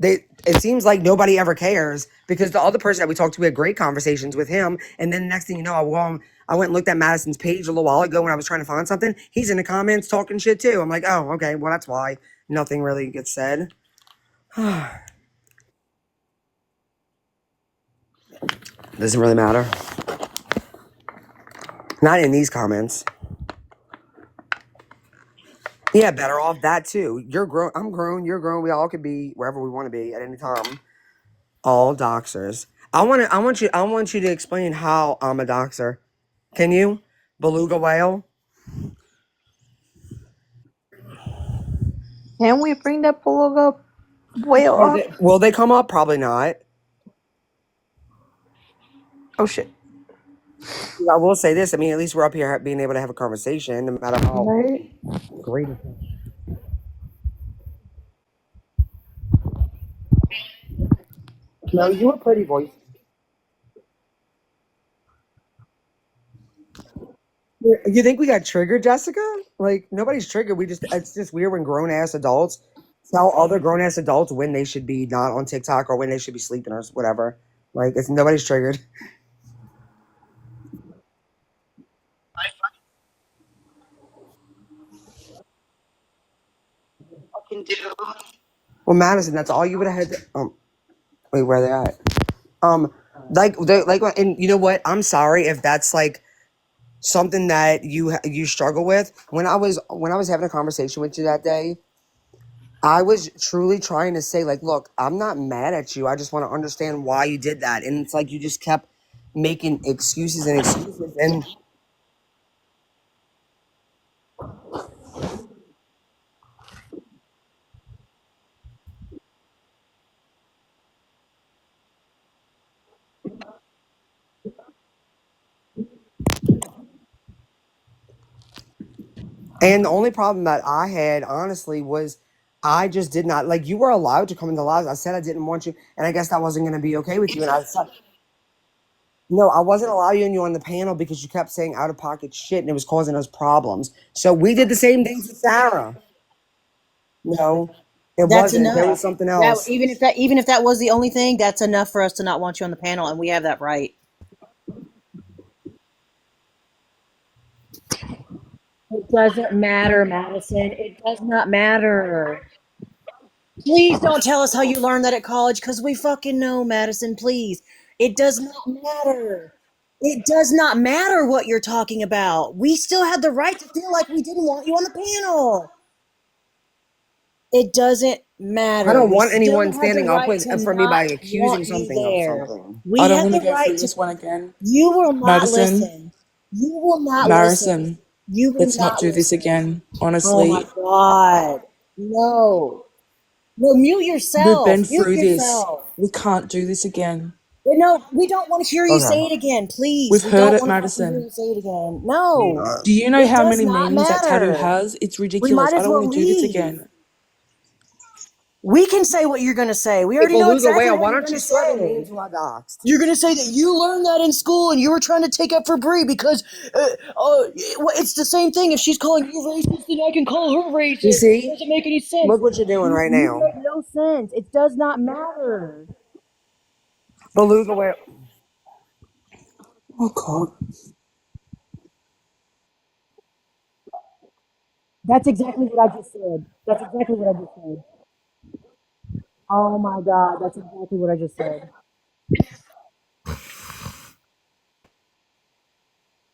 It seems like nobody ever cares because the other person that we talked to, we had great conversations with him, and then next thing you know, I went and looked at Madison's page a little while ago when I was trying to find something. He's in the comments talking shit too. I'm like, oh, okay, well that's why nothing really gets said. Doesn't really matter. Not in these comments. Yeah, better off that too. You're grown. I'm grown. You're grown. We all could be wherever we want to be at any time. All doxers. I want you to explain how I'm a doxer. Can you? Beluga whale. Can we bring that beluga whale up? Will they come up? Probably not. Oh shit. I will say this. I mean, at least we're up here being able to have a conversation, no matter how Right? great. It is. No, you have a pretty voice. You think we got triggered, Jessica? Like nobody's triggered. It's just weird when grown ass adults tell other grown ass adults when they should be not on TikTok or when they should be sleeping or whatever. Like it's nobody's triggered. Well, Madison, that's all you would have had. Wait, where they at? And you know what? I'm sorry if that's like something that you struggle with. When I was having a conversation with you that day, I was truly trying to say like, look, I'm not mad at you. I just want to understand why you did that. And it's like you just kept making excuses and excuses. And the only problem that I had, honestly, was I just did not like you were allowed to come into lives. I said I didn't want you, and I guess that wasn't going to be okay with you. And I said, no, I wasn't allowing you on the panel because you kept saying out of pocket shit, and it was causing us problems. So we did the same thing to Sarah. No, it That's wasn't. There was enough. something That else. even if that was the only thing, that's enough for us to not want you on the panel, and we have that right. It doesn't matter, Madison. It does not matter. Please don't tell us how you learned that at college, because we fucking know, Madison. Please. It does not matter. It does not matter what you're talking about. We still had the right to feel like we didn't want you on the panel. It doesn't I matter. don't We want still anyone had the standing up right with to for me by not accusing want you something of there. something. I We don't had want to the go right through to. this one again. You will not Madison, listen. You will not listen. Marison, You will let's not not do this listen. again. Oh my Honestly, God. No. No, mute we've yourself. been Mute through this. yourself. We can't do this again. But no, we don't want to hear you say Okay. it again. Please. We've We heard don't it, want to fucking hear Madison. you say it again. No. Do you know It how does many not memes that tattoo matter. has? It's We might ridiculous. I as don't want well to do this leave. again. We can say what you're going to say. We Hey, already know Beluga exactly Whale, what why you're don't going you to swear the names say. who I doxed? You're going to say that you learned that in school and you were trying to take up for Brie because it's the same thing. If she's calling you racist, then I can call her racist. You It see? doesn't make any sense. Look what you're doing right You now. make no sense. It does not matter. Beluga Whale. Oh, God. That's exactly what I just said. That's exactly what I just said. Oh my God, that's exactly what I just said.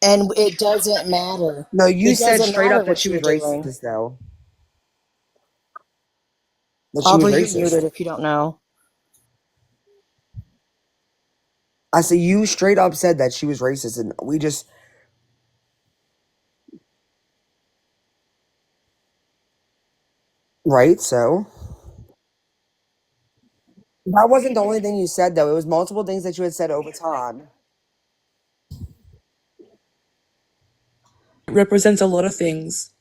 And it doesn't matter. No, you It said doesn't straight matter up that what she you were was doing. racist, though. That she was Aubrey, you're racist. muted if you don't know. I said you straight up said that she was racist, and we just right. So that wasn't the only thing you said, though. It was multiple things that you had said over time. It represents a lot of things.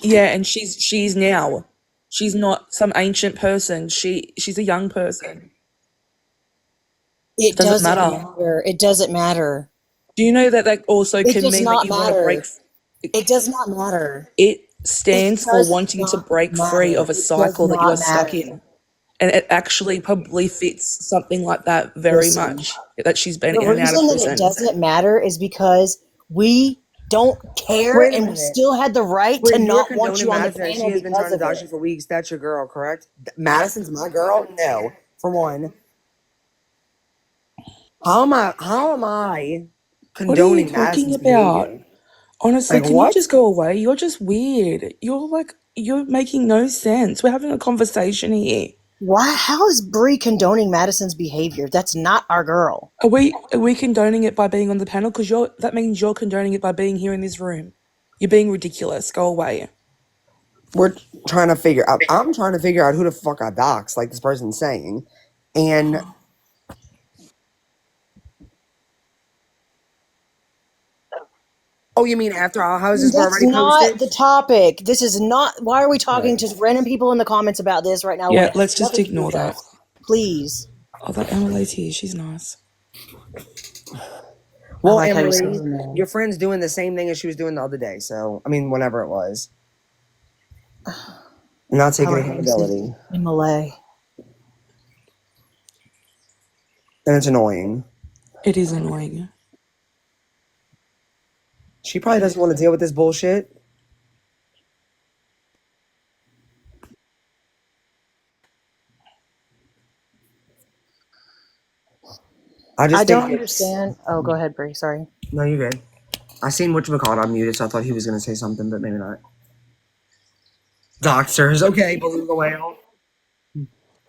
Yeah, and she's now. She's not some ancient person. She's a young person. It It doesn't doesn't matter. matter. It doesn't matter. Do you know that that also It can does mean that not you want to break? matter. It does not matter. It It stands for does wanting to not break free matter. of a It does cycle that you are not stuck matter. in. And it actually probably fits something like that very Listen, much, that she's been the in and out of reason that it prison. doesn't matter is because we don't care Wait a and we minute. still had the right to Wait, you're not want condoning you on the Madison, and she panel has been because trying to of dox you it. for weeks. That's your girl, correct? Madison's my girl. No, for one. How am I What are you condoning talking Madison's about? behavior? Honestly, Like can you what? just go away? You're just weird. You're making no sense. We're having a conversation here. Why? How is Bree condoning Madison's behavior? That's not our girl. Are we condoning it by being on the panel? Because that means you're condoning it by being here in this room. You're being ridiculous. Go away. We're trying to figure out. I'm trying to figure out who the fuck I dox, like this person's saying, and oh, you mean after our houses were That's already not posted? the topic. This is not. Why are we talking Right. to random people in the comments about this right now when Yeah, it has let's just nothing to do ignore with that. us? Please. Oh, that Emily's here. She's nice. I Well, like how you say Emily, her name. your friend's doing the same thing as she was doing the other day. So, I mean, whenever it was, not I taking like how you say accountability, in Malay. and it's annoying. It is annoying. She probably doesn't want to deal with this bullshit. I just I don't think it's understand. Oh, go ahead, Bree. Sorry. no, you're good. I seen whatchamacallit unmuted, so I thought he was gonna say something, but maybe not. Doxers, okay, beluga whale.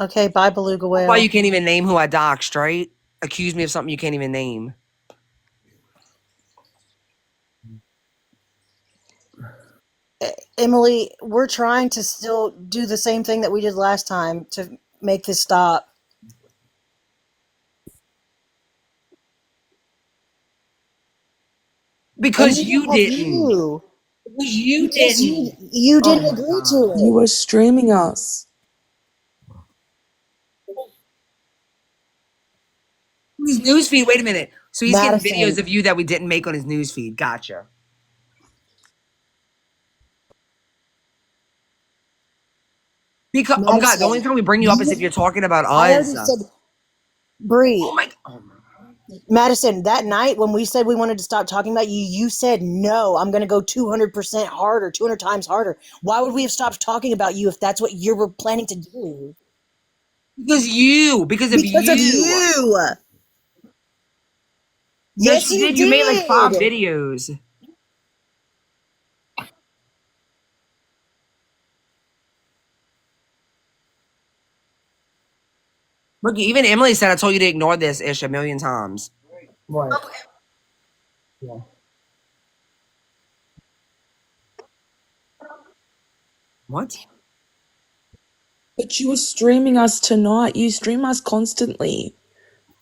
Okay, bye, beluga Why whale. you can't even name who I doxed, right? Accuse me of something you can't even name. Emily, we're trying to still do the same thing that we did last time to make this stop. Because And you neither have didn't. you. Because you Because didn't. you Oh didn't my agree god. to You it. were streaming us. His newsfeed, wait a minute. So he's getting Madison. videos of you that we didn't make on his newsfeed. Gotcha. Because oh my god, the only Madison. time we bring you up is if you're talking about I us. already said, Bree, Oh my oh my Madison, that night when we said we wanted to stop talking about you, you said, no, I'm going to go 200% harder, 200 times harder. Why would we have stopped talking about you if that's what you were planning to do? because you. Because of Because of you. you. Yes, Yes, you you did. You made like 5 did. videos. Look, even Emily said I told you to ignore this ish a million times. What? Yeah. What? But you were streaming us tonight. You stream us constantly.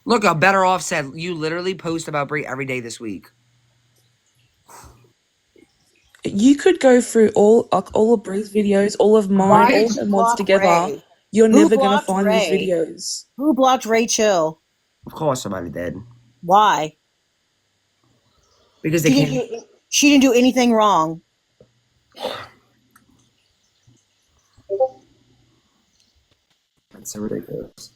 Look, a better off said you literally post about Brie every day this week. You could go through all of Bree's videos, all of mine, Why all did of you her mods block together. Ray? You're Who never gonna blocked find these Ray? videos. Who blocked Rachel? Of course somebody did. Why? Because they can't. She didn't do anything wrong. That's so ridiculous.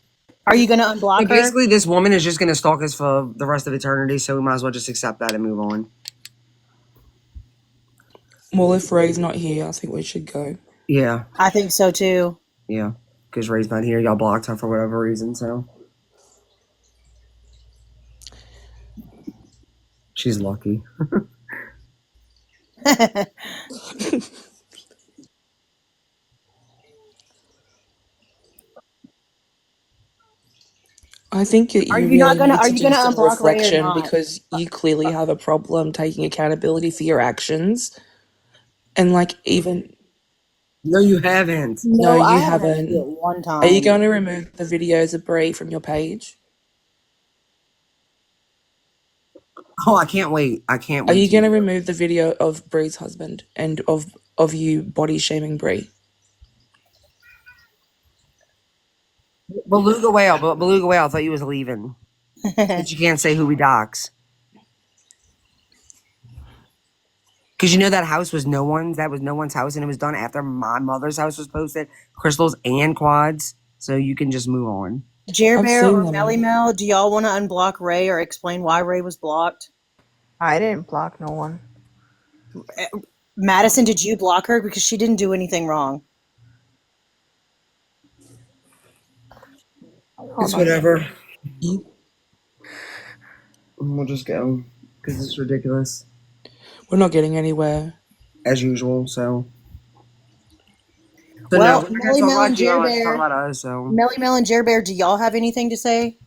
Are you going to unblock So her? basically, this woman is just going to stalk us for the rest of eternity, so we might as well just accept that and move on. Well, if Ray's not here, I think we should go. Yeah, I think so too. yeah. Because Ray's not here. Y'all blocked her for whatever reason, so. She's lucky. I think that Are you you not really gonna need Are to you do gonna some unblock Ray or reflection not? because you clearly have a problem taking accountability for your actions. And like even No, you haven't. no, No, I you haven't heard you do haven't. it one Are you time. going to remove the videos of Bree from your page? Oh, I can't wait. I can't Are wait you to. going to remove the video of Bree's husband and of you body shaming Bree? Beluga Whale, but Beluga Whale, I thought you was leaving. But you can't say who we dox. Because you know that house was no one's. That was no one's house, and it was done after my mother's house was posted. Crystals and quads. So you can just move on. Jer I've Bear seen or them. Melly Mel, do y'all want to unblock Ray or explain why Ray was blocked? I didn't block no one. Madison, did you block her because she didn't do anything wrong? It's whatever. We'll just go. Because it's ridiculous. We're not getting anywhere. As usual, so. So Well, no, we're not Melly gonna talk Mel and about you. Jer Let's talk Bear, about us. So. Melly Mel and Jer Bear, do y'all have anything to say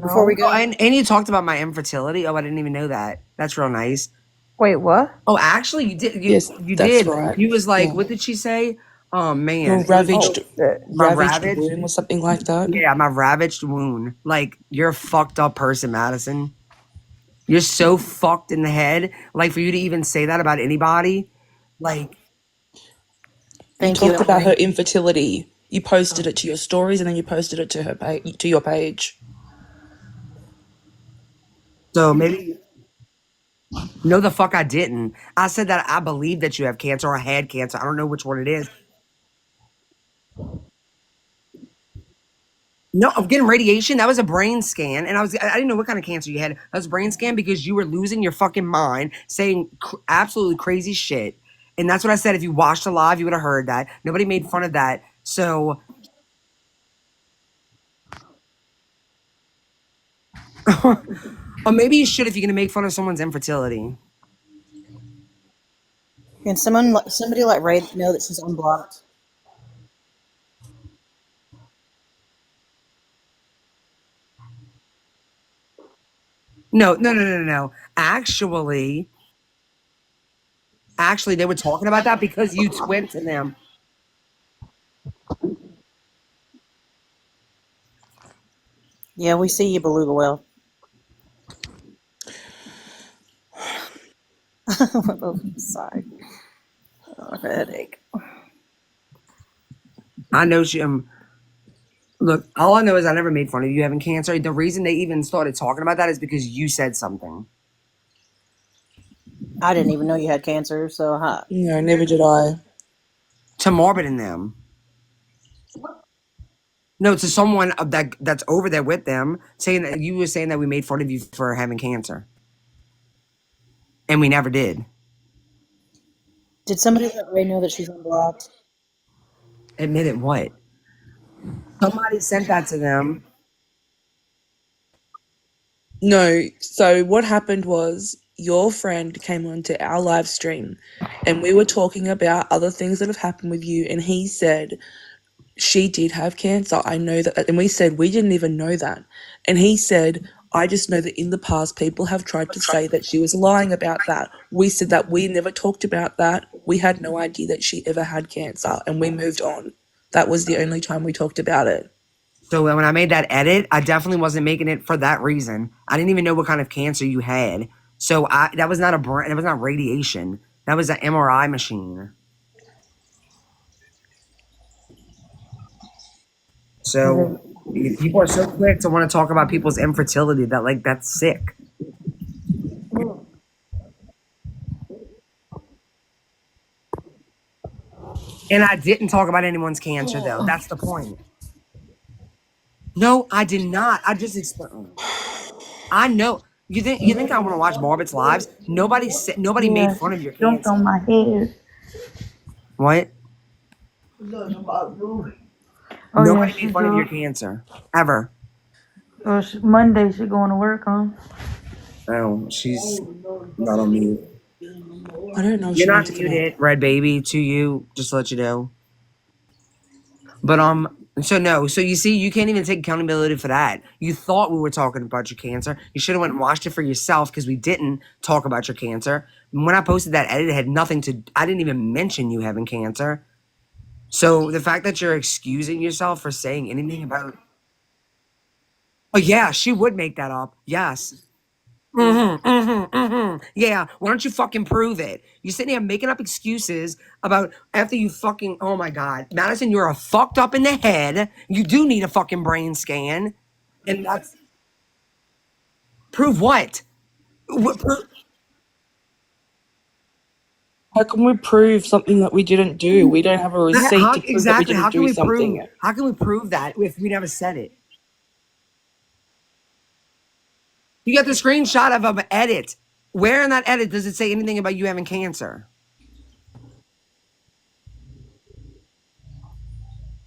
before we No. go? Oh, and you talked about my infertility. Oh, I didn't even know that. That's real nice. Wait, what? Oh, actually, you did. Yes, You that's did. right. You was like, Yeah. what did she say? Oh man, Your it was Oh ravaged shit. my ravaged ravaged. womb or something like that. Yeah, my ravaged wound. Like you're a fucked up person, Madison. You're so fucked in the head. Like for you to even say that about anybody, like You Thank you, talked about her Emily. infertility. You posted it to your stories and then you posted it to her to your page. so maybe. No, the fuck I didn't. I said that I believe that you have cancer or had cancer. I don't know which one it is. No, I'm getting radiation. That was a brain scan, and I didn't know what kind of cancer you had. That was a brain scan because you were losing your fucking mind, saying absolutely crazy shit. And that's what I said. If you watched the live, you would have heard that. Nobody made fun of that. So Or maybe you should if you're gonna make fun of someone's infertility. Can somebody let Ray know that she's unblocked? No. Actually, they were talking about that because you went to them. Yeah, we see you, Beluga Whale. Sorry. Oh, headache. I know she. Look, all I know is I never made fun of you having cancer. The reason they even started talking about that is because you said something. I didn't even know you had cancer, so huh. No, never did I. To Morbid and them. No, to someone that's over there with them, saying that you were saying that we made fun of you for having cancer, and we never did. Did somebody let Ray know that she's unblocked? Admit it. What? Somebody sent that to them. No, so what happened was your friend came onto our live stream and we were talking about other things that have happened with you, and he said she did have cancer. I know that. And we said we didn't even know that. And he said, I just know that in the past people have tried to say that she was lying about that. We said that we never talked about that. We had no idea that she ever had cancer, and we moved on. That was the only time we talked about it. So when I made that edit, I definitely wasn't making it for that reason. I didn't even know what kind of cancer you had. So that was not that was not radiation. That was an MRI machine. So people are so quick to want to talk about people's infertility that like that's sick. And I didn't talk about anyone's cancer though. That's the point. No, I did not. I just explained. I know. You think I want to watch Morbid's lives? Nobody made fun of your Jumped cancer. on my head. What? Oh yeah, Nobody she made fun of your go. cancer. Ever. Monday she going to work on. No, she's not on mute. I don't know if You're she not wants to come up. muted, Red Baby, to you, just to let you know. But so no, so you see, you can't even take accountability for that. You thought we were talking about your cancer. You should have went and watched it for yourself because we didn't talk about your cancer. When I posted that edit, it had nothing to. I didn't even mention you having cancer. So the fact that you're excusing yourself for saying anything about, oh yeah, she would make that up. Yes. Yeah. Why don't you fucking prove it? You're sitting here making up excuses about after you fucking. Oh my God, Madison, you're a fucked up in the head. You do need a fucking brain scan, and that's prove what? How can we prove something that we didn't do? We don't have a receipt to prove that we Exactly? didn't do something. How can we prove that if we never said it? You got the screenshot of an edit. Where in that edit does it say anything about you having cancer?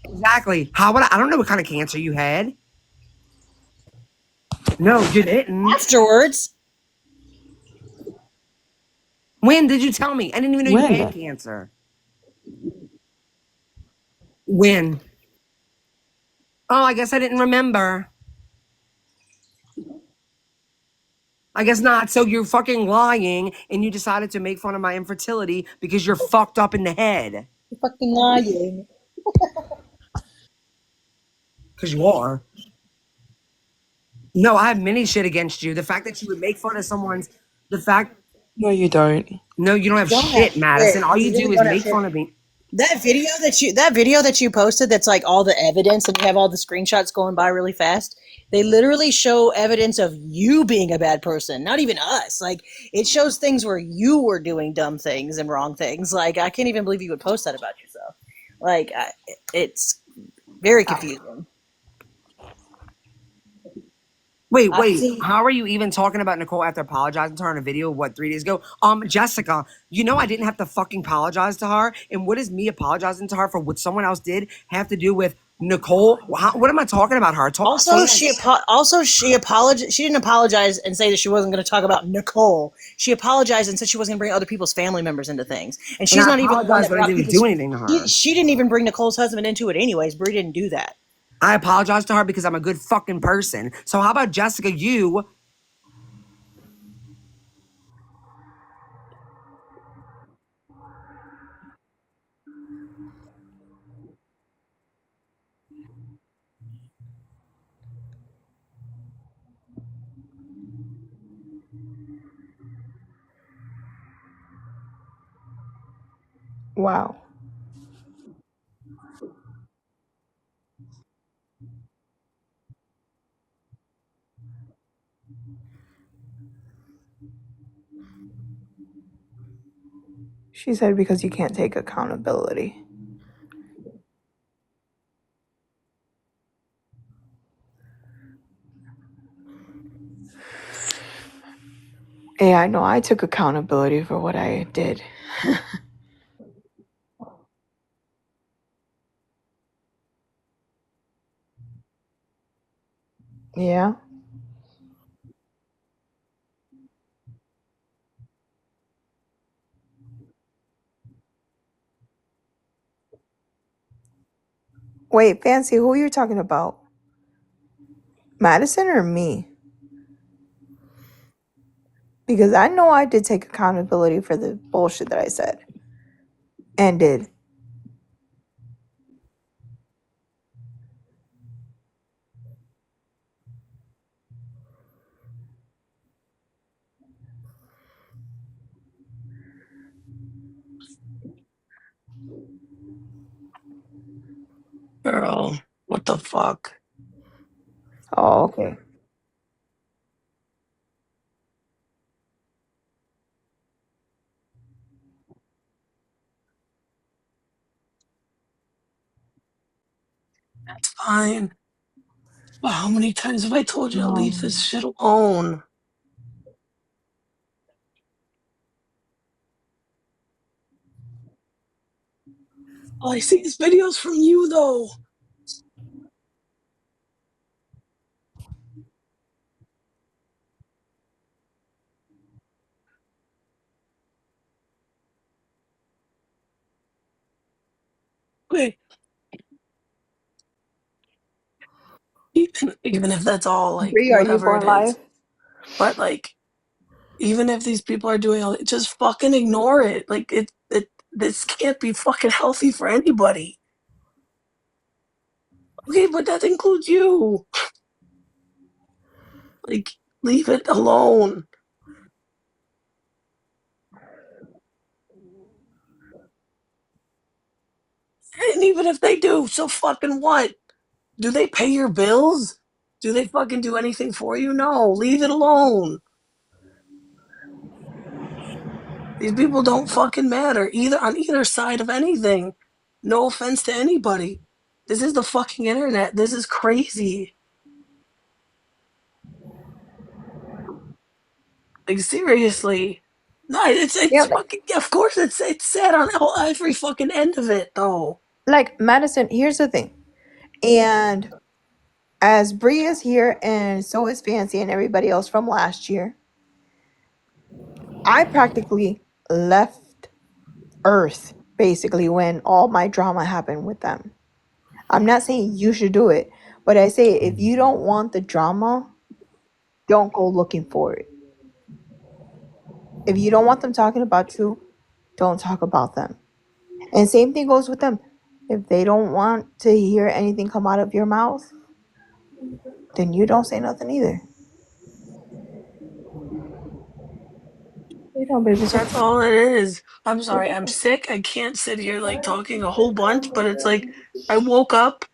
Exactly. How would I don't know what kind of cancer you had. No, you didn't. Afterwards, When did you tell me? I didn't even know you had When? cancer. When? Oh, I guess I didn't remember. I guess not. So you're fucking lying and you decided to make fun of my infertility because you're fucked up in the head. you're fucking lying. Because you are. No, I have many shit against you. The fact that you would make fun of someone's the fact No, you don't. no, you don't have Don't shit, have Madison. shit. All you You really do is don't have make shit. fun of me. That video that you posted that's like all the evidence and you have all the screenshots going by really fast. They literally show evidence of you being a bad person, not even us. Like it shows things where you were doing dumb things and wrong things. Like I can't even believe you would post that about yourself. Like it's very confusing. Wait, I've seen how are you even talking about Nicole after apologizing to her in a video, 3 days ago? Jessica, you know I didn't have to fucking apologize to her. And what does me apologizing to her for what someone else did have to do with Nicole, what am I talking about her? Also, she apologized. She didn't apologize and say that she wasn't going to talk about Nicole. She apologized and said she wasn't going to bring other people's family members into things. And And she's I not even the one apologize, that but I brought didn't people's. do anything to her. She didn't even bring Nicole's husband into it, anyways. Brie didn't do that. I apologize to her because I'm a good fucking person. So how about Jessica, you? Wow. She said because you can't take accountability. Yeah, I know I took accountability for what I did. Yeah. Wait, Fancy, who are you talking about? Madison or me? Because I know I did take accountability for the bullshit that I said and did. Girl, what the fuck? Oh, okay. That's fine. But how many times have I told you to leave this Um, shit alone? All I see is videos from you, though. Okay, even if that's all, like, Bree, are you whatever it going live? is. But, like, even if these people are doing all, just fucking ignore it. Like, this can't be fucking healthy for anybody. Okay, but that includes you. Like, leave it alone. And even if they do, so fucking what? Do they pay your bills? Do they fucking do anything for you? No, leave it alone. These people don't fucking matter either on either side of anything. No offense to anybody. This is the fucking internet. This is crazy. Like seriously. No, Yeah, it's fucking of course it's sad on every fucking end of it though. like Madison, here's the thing. And as Bree is here and so is Fancy and everybody else from last year, I practically left Earth basically when all my drama happened with them. I'm not saying you should do it, but I say if you don't want the drama, don't go looking for it. If you don't want them talking about you, don't talk about them. And same thing goes with them. If they don't want to hear anything come out of your mouth, then you don't say nothing either. You know, baby. That's all it is. I'm sorry, I'm sick. I can't sit here like talking a whole bunch, but it's like I woke up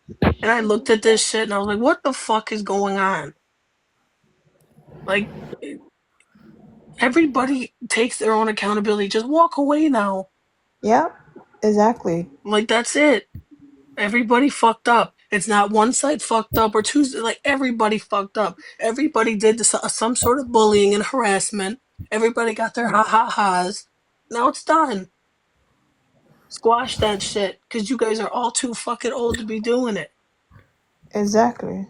and I looked at this shit and I was like, what the fuck is going on? Like everybody takes their own accountability. Just walk away now. Yeah, exactly. Like that's it. Everybody fucked up. It's not one side fucked up or two. Like everybody fucked up. Everybody did some sort of bullying and harassment. Everybody got their ha ha ha's. Now it's done. Squash that shit because you guys are all too fucking old to be doing it. Exactly.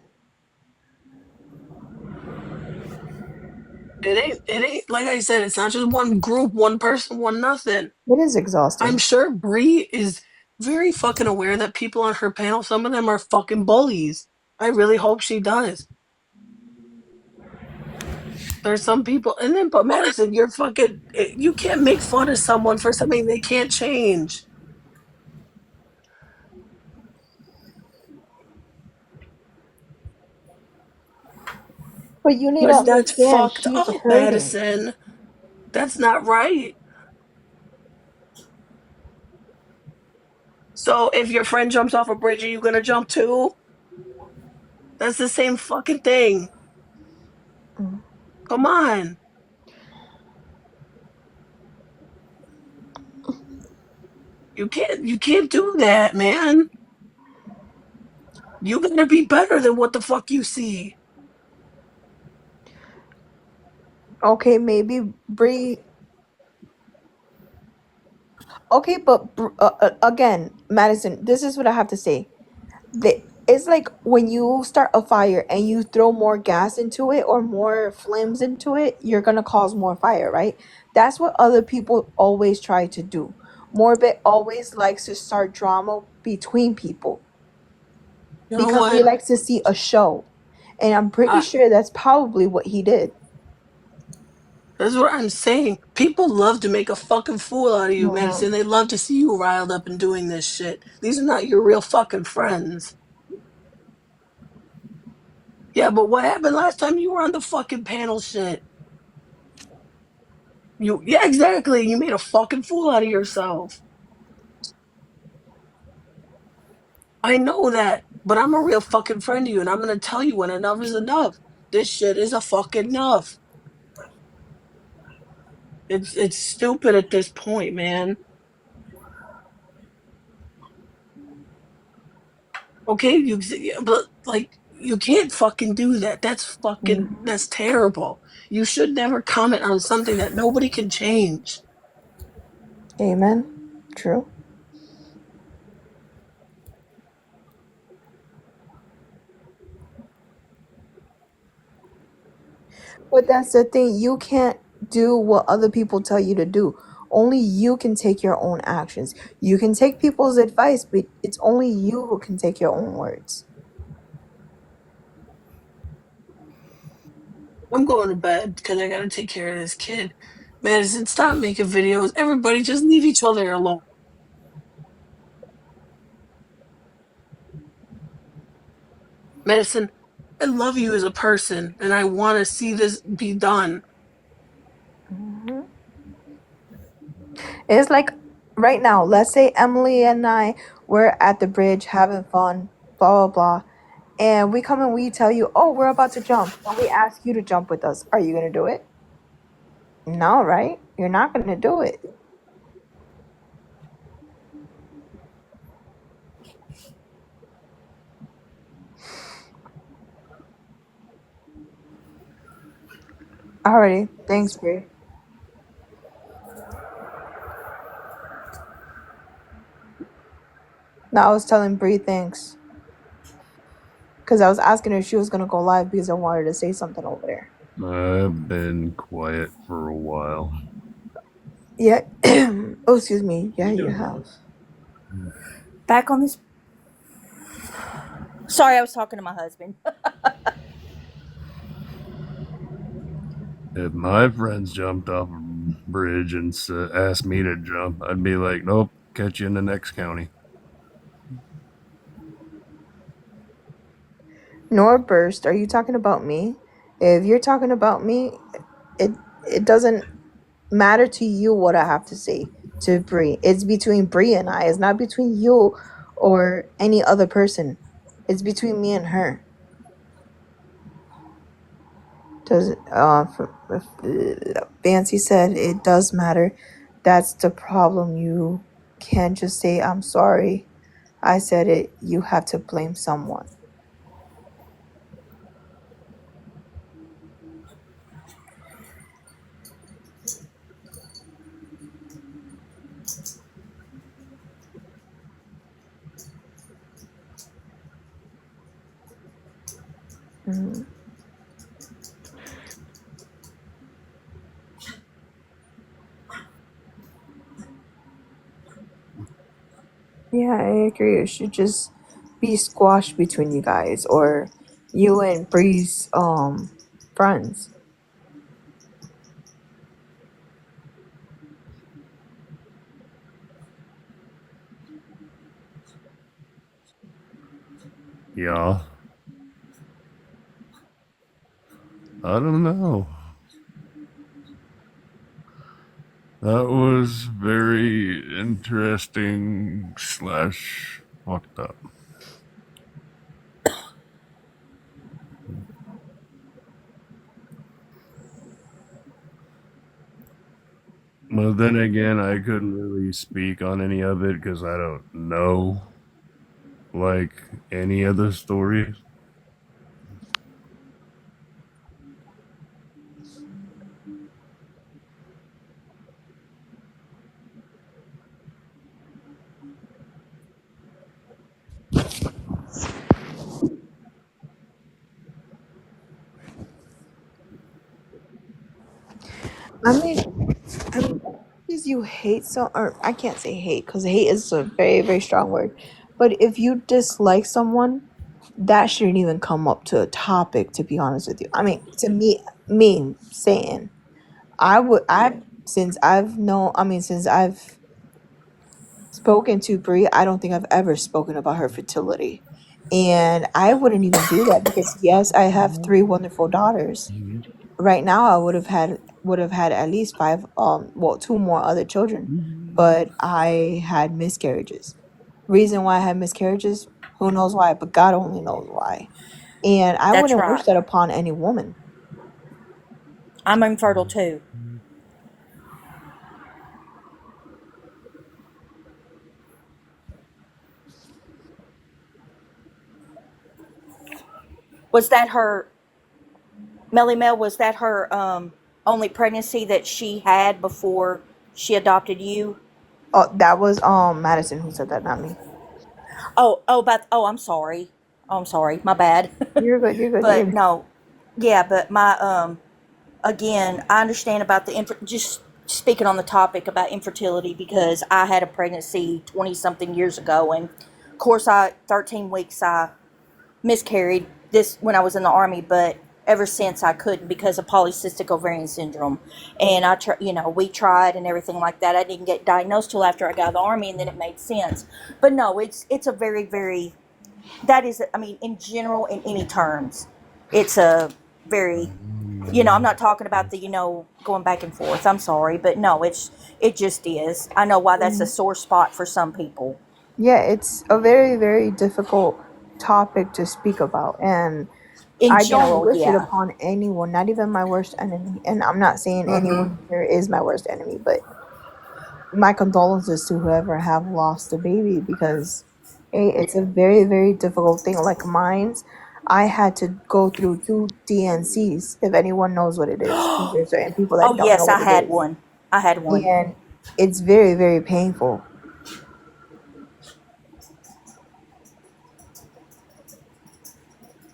It ain't like I said, it's not just one group, one person, one nothing. It is I'm exhausting. sure Bree is very fucking aware that people on her panel, some of them are fucking bullies. I really hope she does. There's some people, and then, but Madison, you're fucking, you can't make fun of someone for something they can't change. But you need to That's understand fucked she's up, hurting. Madison. That's not right. So if your friend jumps off a bridge, are you gonna jump too? That's the same fucking thing. Mm. Come on. You can't do that, man. You gotta be better than what the fuck you see. Okay, maybe Bree. Okay, but again, Madison, this is what I have to say. It's like when you start a fire and you throw more gas into it or more flames into it, you're gonna cause more fire, right? That's what other people always try to do. Morbid always likes to start drama between people You know because he what? likes to see a show. And I'm pretty I, sure that's probably what he did. that's what I'm saying. People love to make a fucking fool out of you, Mhm. Madison. They love to see you riled up and doing this shit. These are not your real fucking friends. Yeah, but what happened last time you were on the fucking panel shit? Yeah, exactly. You made a fucking fool out of yourself. I know that, but I'm a real fucking friend to you, and I'm gonna tell you when enough is enough. This shit is a fucking enough. It's stupid at this point, man. Okay, yeah, but like you can't fucking do that. That's terrible. You should never comment on something that nobody can change. Amen. True. But that's the thing. You can't do what other people tell you to do. Only you can take your own actions. You can take people's advice, but it's only you who can take your own words. I'm going to bed because I gotta take care of this kid. Madison, stop making videos. Everybody just leave each other alone. Madison, I love you as a person and I want to see this be done. Mhm. It's like right now, let's say Emily and I were at the bridge having fun, blah, blah, blah. And we come and we tell you, oh, we're about to jump. And we ask you to jump with us. Are you going to do it? No, right? You're not going to do it. Alrighty. Thanks, Brie. No, I was telling Brie thanks. Because I was asking her if she was going to go live because I wanted to say something over there. I've been quiet for a while. Yeah. Oh, excuse me. Yeah, you have. Back on this. Sorry, I was talking to my husband. If my friends jumped off a bridge and asked me to jump, I'd be like, nope, catch you in the next county. Norburst, are you talking about me? If you're talking about me, it it doesn't matter to you what I have to say to Brie. It's between Brie and I. It's not between you or any other person. It's between me and her. Does Fancy said it does matter. That's the problem. You can't just say I'm sorry. I said it. You have to blame someone. Mhm. Yeah, I agree. It should just be squashed between you guys or you and Bree's friends. Yeah. I don't know. That was very interesting slash fucked up. Well, then again, I couldn't really speak on any of it because I don't know, like, any of the stories. I mean, because you hate so, or I can't say hate because hate is a very, very strong word. But if you dislike someone, that shouldn't even come up to a topic, to be honest with you. I mean, to me saying, since I've spoken to Brie, I don't think I've ever spoken about her fertility. And I wouldn't even do that because yes, I have three wonderful daughters. Right now I would have had at least five two more other children, but I had miscarriages. Reason why I had miscarriages, who knows why, but God only knows why. And I That's wouldn't wish right. that upon any woman. I'm infertile too. Was that her, Melly Mel? Was that her only pregnancy that she had before she adopted you? Oh, that was Madison who said that, not me. I'm sorry. Oh, I'm sorry. My bad. You're good, you're good, But you're no, yeah. But my again, I understand about just speaking on the topic about infertility because I had a pregnancy 20 something years ago, and of course, 13 weeks I miscarried this when I was in the army, but ever since I couldn't because of polycystic ovarian syndrome. And we tried and everything like that. I didn't get diagnosed till after I got out of the army, and then it made sense. But no, it's a very, very, that is, I mean, in general, in any terms, it's a very, I'm not talking about the, going back and forth. I'm sorry, but no, it just is. I know why that's a good. sore spot for some people. Yeah, it's a very, very difficult topic to speak about. And In I don't general, wish it yeah. upon anyone, not even my worst enemy. And I'm not saying Mm-hmm. anyone here is my worst enemy, but my condolences to whoever have lost a baby because it's a very, very difficult thing. Like mine's, I had to go through two DNCs, if anyone knows what it is, because there's certain people Oh that don't know yes, I what it had is. one. I had one. And it's very, very painful.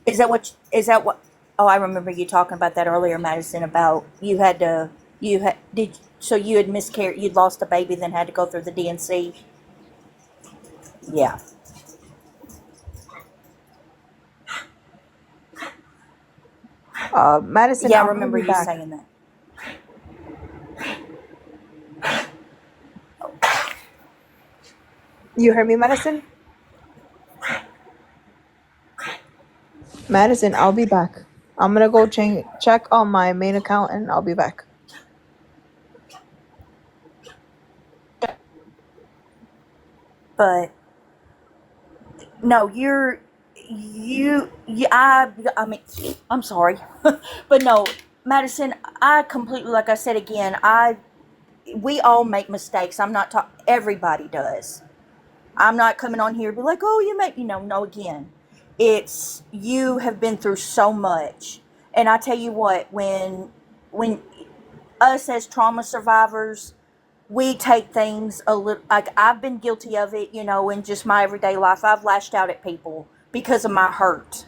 Is that what? Oh, I remember you talking about that earlier, Madison. About you had did so you had miscarried, you'd lost a baby, then had to go through the DNC. Yeah, Madison, yeah, I I'm gonna remember be you back. saying that. You heard me, Madison? Madison, I'll be back. I'm gonna go check on my main account and I'll be back. But no, I mean, I'm sorry, but no, Madison. I completely, like I said again, we all make mistakes. I'm not talking. Everybody does. I'm not coming on here to be like, oh, you make, no, again. It's, you have been through so much. And I tell you what, when us as trauma survivors, we take things a little, like I've been guilty of it, in just my everyday life. I've lashed out at people because of my hurt.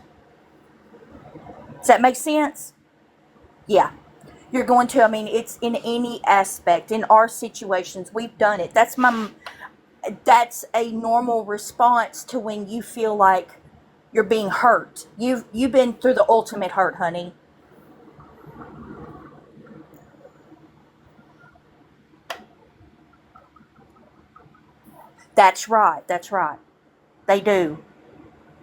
Does that make sense? Yeah. You're going to, I mean, it's in any aspect. In our situations, we've done it. That's a normal response to when you feel like you're being hurt. You've been through the ultimate hurt, honey. That's right. That's right. They do.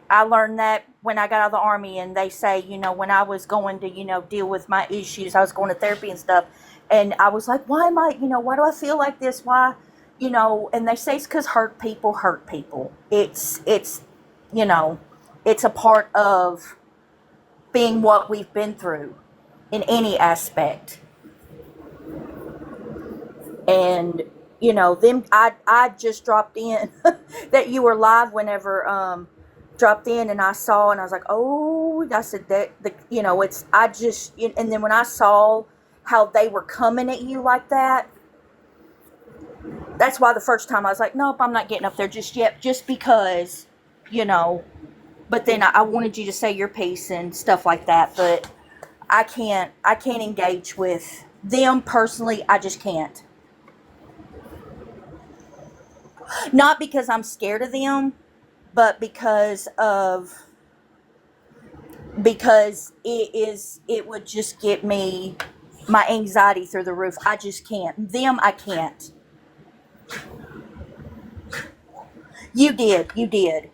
I learned that when I got out of the army, and they say, when I was going to, deal with my issues, I was going to therapy and stuff, and I was like, why am I, why do I feel like this? Why, and they say it's because hurt people hurt people. You know, it's a part of being what we've been through in any aspect. And them I just dropped in that you were live whenever dropped in, and I saw, and I was like, oh, I said that it's I just and then when I saw how they were coming at you like that, that's why the first time I was like, nope, I'm not getting up there just yet, just because you know but then I wanted you to say your piece and stuff like that, but I can't engage with them personally. I just can't. Not because I'm scared of them, but because it would just get me my anxiety through the roof. I just can't. Them I can't. You did. You did.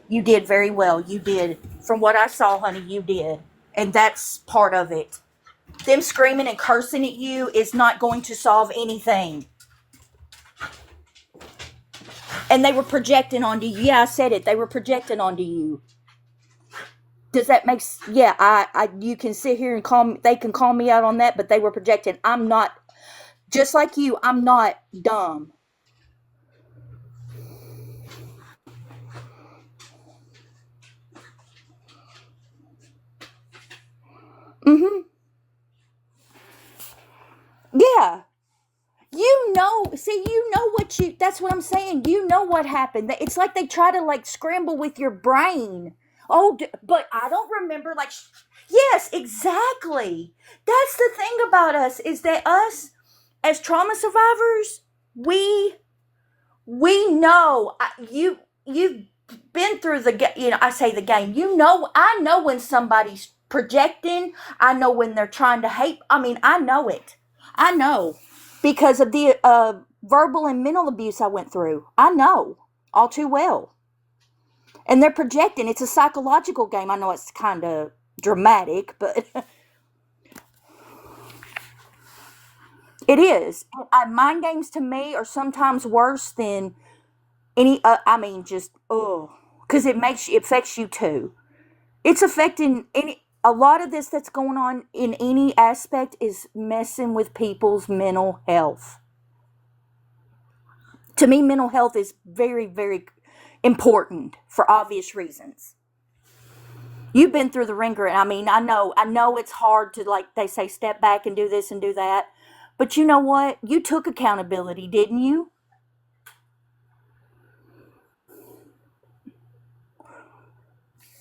You did very well. You did. From what I saw, honey, you did. And that's part of it. Them screaming and cursing at you is not going to solve anything. And they were projecting onto you. Yeah, I said it. They were projecting onto you. Does that make yeah, I you can sit here and they can call me out on that, but they were projecting. I'm not, just like you, I'm not dumb. Mm-hmm. Yeah. That's what I'm saying. You know what happened. It's like they try to like scramble with your brain. Oh, but I don't remember like, yes, exactly. That's the thing about us, is that us as trauma survivors, we know, you've been through I say the game. I know when somebody's projecting. I know when they're trying to hate. I mean, I know it. I know because of the verbal and mental abuse I went through. I know all too well. And they're projecting. It's a psychological game. I know it's kind of dramatic, but it is. Mind games to me are sometimes worse than any. I mean, just because it affects you too. It's affecting any. A lot of this that's going on in any aspect is messing with people's mental health. To me, mental health is very, very important for obvious reasons. You've been through the ringer, and I mean, I know it's hard to, like they say, step back and do this and do that. But you know what? You took accountability, didn't you?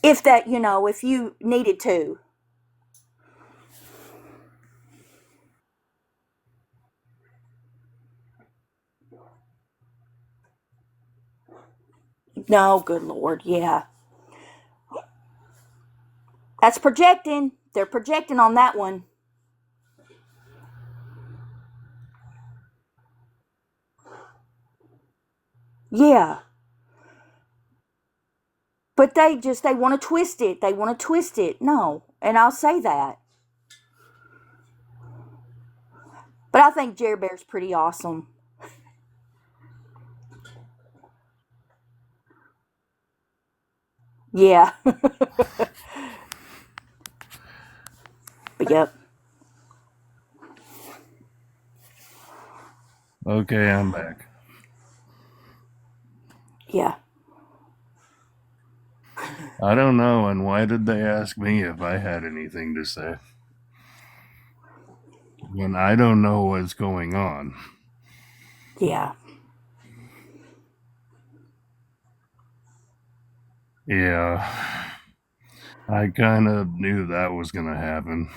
If you needed to. No, good Lord, yeah. That's projecting. They're projecting on that one. Yeah. But they want to twist it. They want to twist it. No. And I'll say that. But I think Jerry Bear's pretty awesome. Yeah. But yep. Okay, I'm back. Yeah. I don't know, and why did they ask me if I had anything to say? When I don't know what's going on. Yeah. Yeah. I kind of knew that was gonna happen.